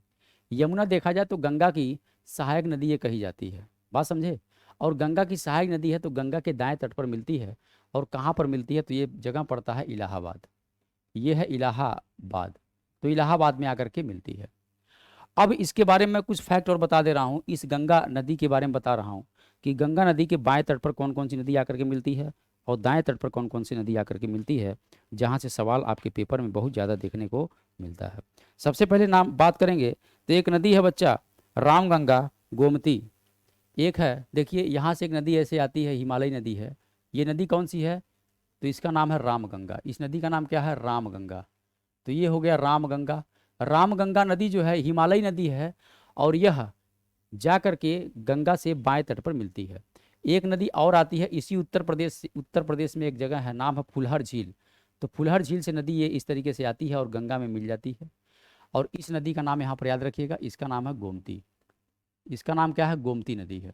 यमुना देखा जाए तो गंगा की सहायक नदी ये कही जाती है, बात समझे। और गंगा की सहायक नदी है तो गंगा के दाएं तट पर मिलती है। और कहाँ पर मिलती है, तो ये जगह पड़ता है इलाहाबाद। ये है इलाहाबाद। तो इलाहाबाद में आकर के मिलती है। अब इसके बारे में कुछ फैक्ट और बता दे रहा हूँ, इस गंगा नदी के बारे में बता रहा हूँ कि गंगा नदी के बाएं तट पर कौन कौन सी नदी आकर के मिलती है और दाएं तट पर कौन कौन सी नदी आकर के मिलती है, जहाँ से सवाल आपके पेपर में बहुत ज़्यादा देखने को मिलता है। सबसे पहले नाम बात करेंगे तो एक नदी है बच्चा रामगंगा गोमती। एक है, देखिए यहाँ से एक नदी ऐसे आती है, हिमालय नदी है। ये नदी कौन सी है, तो इसका नाम है रामगंगा। इस नदी का नाम क्या है, रामगंगा। तो ये हो गया रामगंगा। रामगंगा नदी जो है हिमालय नदी है, और यह जा कर के गंगा से बाएं तट पर मिलती है। एक नदी और आती है इसी उत्तर प्रदेश में एक जगह है, नाम है फुलहर झील। तो फुलहर झील से नदी ये इस तरीके से आती है और गंगा में मिल जाती है। और इस नदी का नाम यहाँ पर याद रखिएगा, इसका नाम है गोमती। इसका नाम क्या है, गोमती नदी है,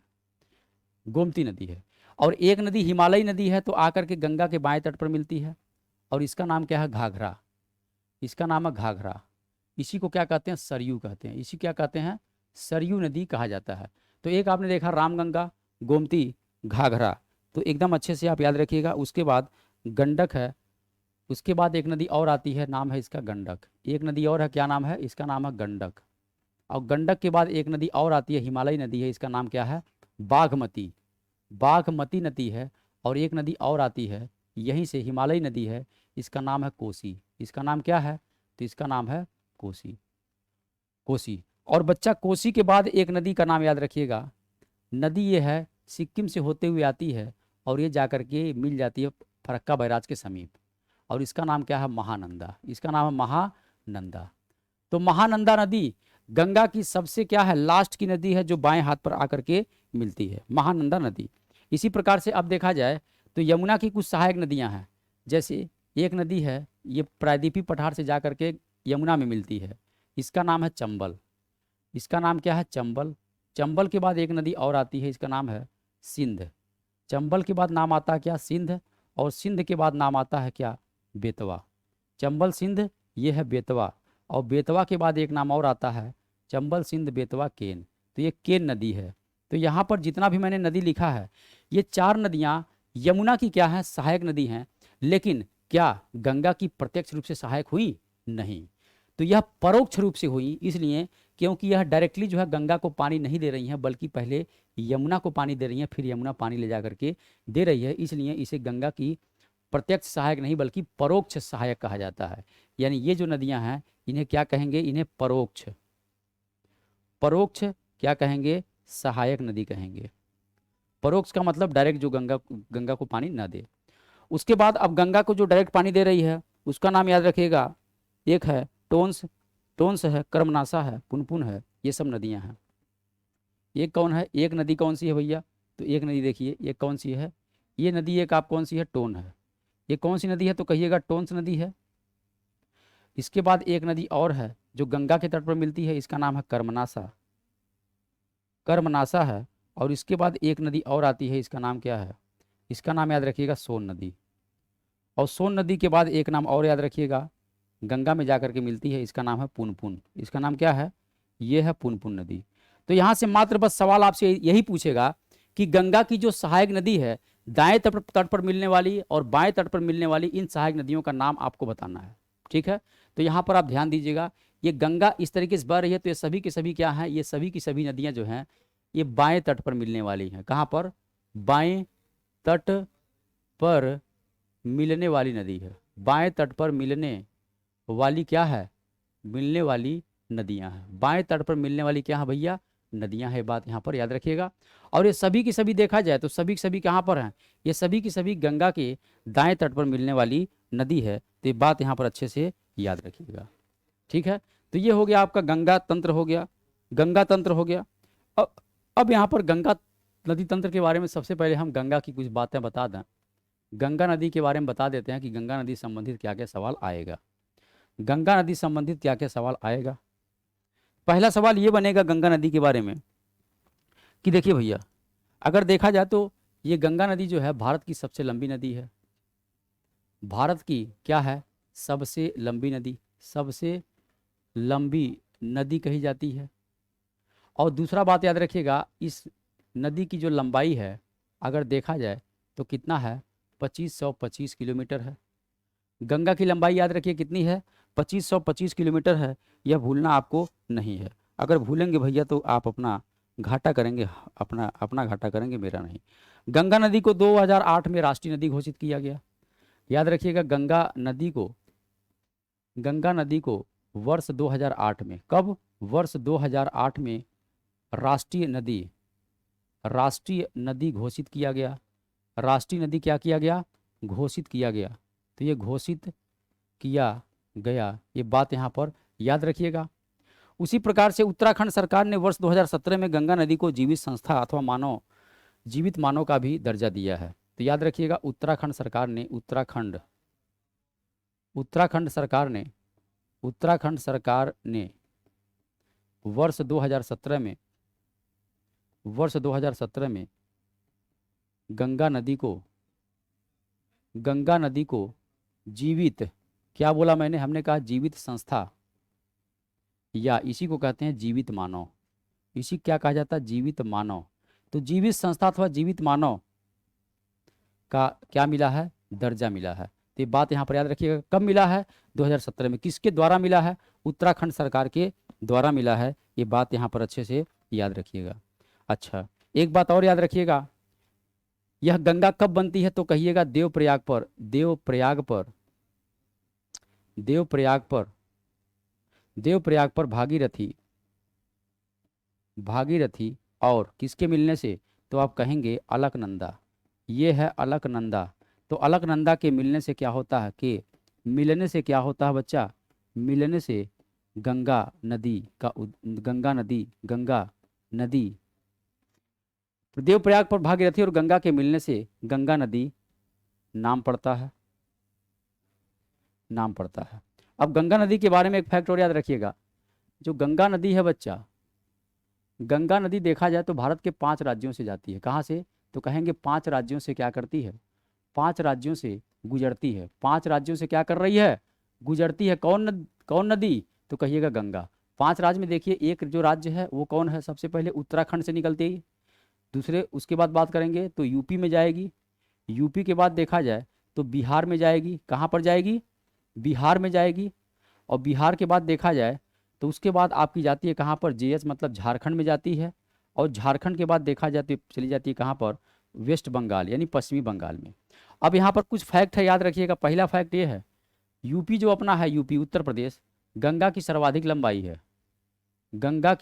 गोमती नदी है। और एक नदी हिमालय नदी है तो आकर के गंगा के बाएं तट पर मिलती है, और इसका नाम क्या है, घाघरा। इसका नाम है घाघरा। इसी को क्या कहते हैं, सरयू कहते हैं। इसी क्या कहते हैं, सरयू नदी कहा जाता है। तो एक आपने देखा रामगंगा, गोमती, घाघरा, तो एकदम अच्छे से आप याद रखिएगा। उसके बाद गंडक है, उसके बाद एक नदी और आती है, नाम है इसका गंडक। एक नदी और है, क्या नाम है, इसका नाम है गंडक। और गंडक के बाद एक नदी और आती है, हिमालय नदी है, इसका नाम क्या है, बागमती। बागमती नदी है। और एक नदी और आती है यहीं से, हिमालय नदी है, इसका नाम है कोसी। इसका नाम क्या है, तो इसका नाम है कोसी। कोसी। और बच्चा कोसी के बाद एक नदी का नाम याद रखिएगा। नदी ये है सिक्किम से होते हुए आती है और ये जाकर के मिल जाती है फरक्का बैराज के समीप, और इसका नाम क्या है, महानंदा। इसका नाम है महानंदा। तो महानंदा नदी गंगा की सबसे क्या है, लास्ट की नदी है जो बाएं हाथ पर आकर के मिलती है, महानंदा नदी। इसी प्रकार से अब देखा जाए तो यमुना की कुछ सहायक नदियां हैं। जैसे एक नदी है, ये प्रायद्वीपी पठार से जा करके यमुना में मिलती है, इसका नाम है चंबल। इसका नाम क्या है, चंबल। चंबल के बाद एक नदी और आती है, इसका नाम है सिंध। चंबल के बाद नाम आता है क्या, सिंध। और सिंध के बाद नाम आता है क्या, बेतवा। चंबल सिंध, ये है बेतवा। और बेतवा के बाद एक नाम और आता है, चंबल सिंध बेतवा केन। तो ये केन नदी है, तो यहाँ पर जितना भी मैंने नदी लिखा है, ये 4 नदियाँ यमुना की क्या है, सहायक नदी हैं, लेकिन क्या गंगा की प्रत्यक्ष रूप से सहायक हुई? नहीं। तो यह परोक्ष रूप से हुई, इसलिए क्योंकि यह डायरेक्टली जो है गंगा को पानी नहीं दे रही हैं, बल्कि पहले यमुना को पानी दे रही हैं, फिर यमुना पानी ले जा करके दे रही है, इसलिए इसे गंगा की प्रत्यक्ष सहायक नहीं बल्कि परोक्ष सहायक कहा जाता है। यानी ये जो नदियां हैं इन्हें क्या कहेंगे? इन्हें परोक्ष, परोक्ष क्या कहेंगे? सहायक नदी कहेंगे। परोक्ष का मतलब डायरेक्ट जो गंगा गंगा को पानी ना दे। उसके बाद अब गंगा को जो डायरेक्ट पानी दे रही है उसका नाम याद रखिएगा, एक है टोंस, टोंस है, कर्मनासा है, पुनपुन है, ये सब नदियां हैं। एक कौन है? एक नदी कौन सी है भैया? तो एक नदी देखिए, एक कौन सी है? ये नदी एक आप कौन सी है? टोन है। ये कौन सी नदी है? तो कहिएगा टोंस नदी है। इसके बाद एक नदी और है जो गंगा के तट पर मिलती है, इसका नाम है कर्मनासा, कर्मनासा है। और इसके बाद एक नदी और आती है, इसका नाम क्या है? इसका नाम याद रखिएगा सोन नदी। और सोन नदी के बाद एक नाम और याद रखिएगा, गंगा में जाकर के मिलती है, इसका नाम है पुनपुन। इसका नाम क्या है? ये है पुनपुन नदी। तो यहाँ से मात्र बस सवाल आपसे यही पूछेगा कि गंगा की जो सहायक नदी है, दाएं तट पर मिलने वाली और बाएं तट पर मिलने वाली इन सहायक नदियों का नाम आपको बताना है। ठीक है, तो यहाँ पर आप ध्यान दीजिएगा, ये गंगा इस तरीके से बह रही है, तो ये सभी की सभी क्या हैं? ये सभी की सभी नदियाँ जो हैं ये बाएं तट पर मिलने वाली हैं। कहाँ पर? बाएं तट पर मिलने वाली नदी है। बाएं तट पर मिलने वाली क्या है? मिलने वाली नदियां हैं। बाएं तट पर मिलने वाली क्या है भैया? नदियां है। बात यहाँ पर याद रखिएगा। और ये सभी की सभी देखा जाए तो सभी की सभी कहाँ पर हैं? ये सभी की सभी गंगा के दाएं तट पर मिलने वाली नदी है। तो ये बात यहाँ पर अच्छे से याद रखिएगा। ठीक है, तो ये हो गया आपका गंगा तंत्र हो गया, गंगा तंत्र हो गया। अब यहाँ पर गंगा नदी तंत्र के बारे में सबसे पहले हम गंगा की कुछ बातें बता दें। गंगा नदी के बारे में बता देते हैं कि गंगा नदी संबंधित क्या क्या सवाल आएगा। गंगा नदी संबंधित क्या क्या सवाल आएगा? पहला सवाल ये बनेगा गंगा नदी के बारे में कि देखिए भैया, अगर देखा जाए तो ये गंगा नदी जो है भारत की सबसे लंबी नदी है। भारत की क्या है? सबसे लंबी नदी, सबसे लंबी नदी कही जाती है। और दूसरा बात याद रखिएगा, इस नदी की जो लंबाई है अगर देखा जाए तो कितना है? 2525 किलोमीटर है। गंगा की लंबाई याद रखिए कितनी है? 2525 किलोमीटर है। यह भूलना आपको नहीं है। अगर भूलेंगे भैया तो आप अपना घाटा करेंगे, अपना अपना घाटा करेंगे, मेरा नहीं। गंगा नदी को 2008 में राष्ट्रीय नदी घोषित किया गया। याद रखिएगा, गंगा नदी को वर्ष 2008 में, कब? वर्ष 2008 में राष्ट्रीय नदी घोषित किया गया। राष्ट्रीय नदी क्या किया गया? घोषित किया गया। तो ये घोषित किया गया, ये बात यहाँ पर याद रखिएगा। उसी प्रकार से उत्तराखंड सरकार ने वर्ष 2017 में गंगा नदी को जीवित संस्था अथवा जीवित मानव का भी दर्जा दिया है। तो याद रखिएगा, उत्तराखंड सरकार ने वर्ष 2017 में गंगा नदी को जीवित, क्या बोला मैंने? हमने कहा जीवित संस्था, या इसी को कहते हैं जीवित मानव। इसी क्या कहा जाता है? जीवित मानव। तो जीवित संस्था अथवा जीवित मानव का क्या मिला है? दर्जा मिला है। तो ये बात यहाँ पर याद रखिएगा। कब मिला है? 2017 में। किसके द्वारा मिला है? उत्तराखंड सरकार के द्वारा मिला है। ये बात यहाँ पर अच्छे से याद रखिएगा। अच्छा, एक बात और याद रखिएगा, यह गंगा कब बनती है? तो कहिएगा देवप्रयाग पर भागीरथी और किसके मिलने से? तो आप कहेंगे अलकनंदा। ये है अलकनंदा। तो अलकनंदा के मिलने से क्या होता है? कि मिलने से क्या होता है बच्चा? मिलने से गंगा नदी देवप्रयाग पर भागीरथी और गंगा के मिलने से गंगा नदी नाम पड़ता है। अब गंगा नदी के बारे में एक फैक्ट और याद रखिएगा, जो गंगा नदी है बच्चा, गंगा नदी देखा जाए तो भारत के 5 राज्यों से जाती है। कहाँ से? तो कहेंगे 5 राज्यों से क्या करती है? 5 राज्यों से गुजरती है। 5 राज्यों से क्या कर रही है? गुजरती है। कौन नदी? तो कहिएगा गंगा। 5 राज्य में देखिए, एक जो राज्य है वो कौन है? सबसे पहले उत्तराखंड से निकलती है। दूसरे उसके बाद बात करेंगे तो यूपी में जाएगी, यूपी के बाद देखा जाए तो बिहार में जाएगी। कहाँ पर जाएगी? बिहार में जाएगी। और बिहार के बाद देखा जाए तो उसके बाद आपकी जाती है कहाँ पर? जेएस मतलब झारखंड में जाती है। और झारखंड के बाद देखा जाए तो चली जाती है कहाँ पर? वेस्ट बंगाल यानी पश्चिमी बंगाल में। अब यहाँ पर कुछ फैक्ट है, याद रखिएगा। पहला फैक्ट ये है, यूपी जो अपना है, यूपी उत्तर प्रदेश, गंगा की सर्वाधिक लंबाई है। गंगा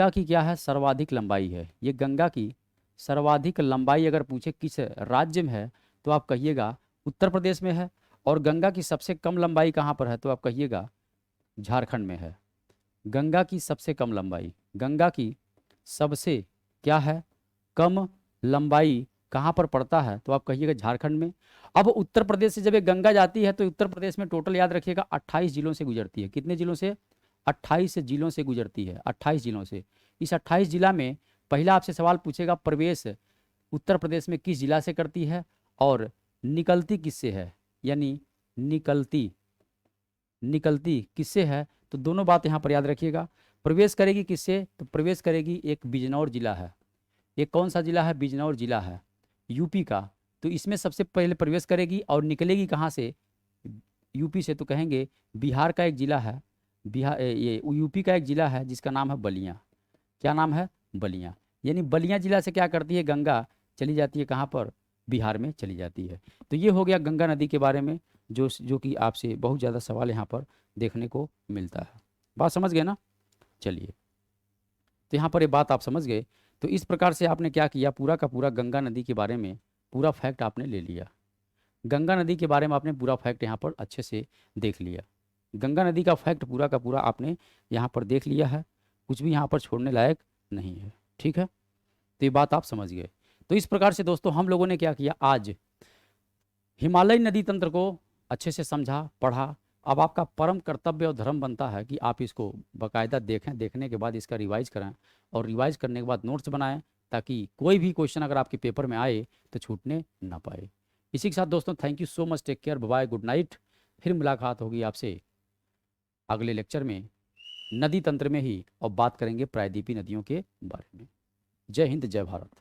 की क्या है? सर्वाधिक लंबाई है। ये गंगा की सर्वाधिक लंबाई अगर पूछे किस राज्य में है तो आप कहिएगा उत्तर प्रदेश में है। और गंगा की सबसे कम लंबाई कहाँ पर है तो आप कहिएगा झारखंड में है। गंगा की सबसे कम लंबाई, गंगा की सबसे क्या है? कम लंबाई कहाँ पर पड़ता है तो आप कहिएगा झारखंड में। अब उत्तर प्रदेश से जब ये गंगा जाती है तो उत्तर प्रदेश में टोटल याद रखिएगा 28 जिलों से गुजरती है। कितने जिलों से? 28 जिलों से गुजरती है, 28 जिलों से। इस 28 जिला में पहला आपसे सवाल पूछेगा, प्रवेश उत्तर प्रदेश में किस जिला से करती है और निकलती किससे है? यानी निकलती किससे है? तो दोनों बात यहाँ पर याद रखिएगा। प्रवेश करेगी किससे? तो प्रवेश करेगी, एक बिजनौर जिला है। एक कौन सा जिला है? बिजनौर जिला है यूपी का। तो इसमें सबसे पहले प्रवेश करेगी और निकलेगी कहाँ से? यूपी से। तो कहेंगे बिहार का एक जिला है, ये यूपी का एक जिला है जिसका नाम है बलिया। क्या नाम है? बलिया। यानी बलिया जिला से क्या करती है? गंगा चली जाती है कहाँ पर? बिहार में चली जाती है। तो ये हो गया गंगा नदी के बारे में, जो कि आपसे बहुत ज़्यादा सवाल यहाँ पर देखने को मिलता है। बात समझ गए ना? चलिए, तो यहाँ पर ये बात आप समझ गए। तो इस प्रकार से आपने क्या किया, पूरा का पूरा गंगा नदी के बारे में पूरा फैक्ट आपने ले लिया। गंगा नदी के बारे में आपने पूरा फैक्ट यहाँ पर अच्छे से देख लिया। गंगा नदी का फैक्ट पूरा का पूरा आपने यहाँ पर देख लिया है, कुछ भी यहाँ पर छोड़ने लायक नहीं है। ठीक है, तो ये बात आप समझ गए। तो इस प्रकार से दोस्तों हम लोगों ने क्या किया, आज हिमालय नदी तंत्र को अच्छे से समझा, पढ़ा। अब आपका परम कर्तव्य और धर्म बनता है कि आप इसको बाकायदा देखें, देखने के बाद इसका रिवाइज करें और रिवाइज करने के बाद नोट्स बनाएं, ताकि कोई भी क्वेश्चन अगर आपके पेपर में आए तो छूटने ना पाए। इसी के साथ दोस्तों thank you so much, take care, bye, good night. फिर मुलाकात होगी आपसे अगले लेक्चर में नदी तंत्र में ही, और बात करेंगे प्रायद्वीपीय नदियों के बारे में। जय हिंद, जय भारत।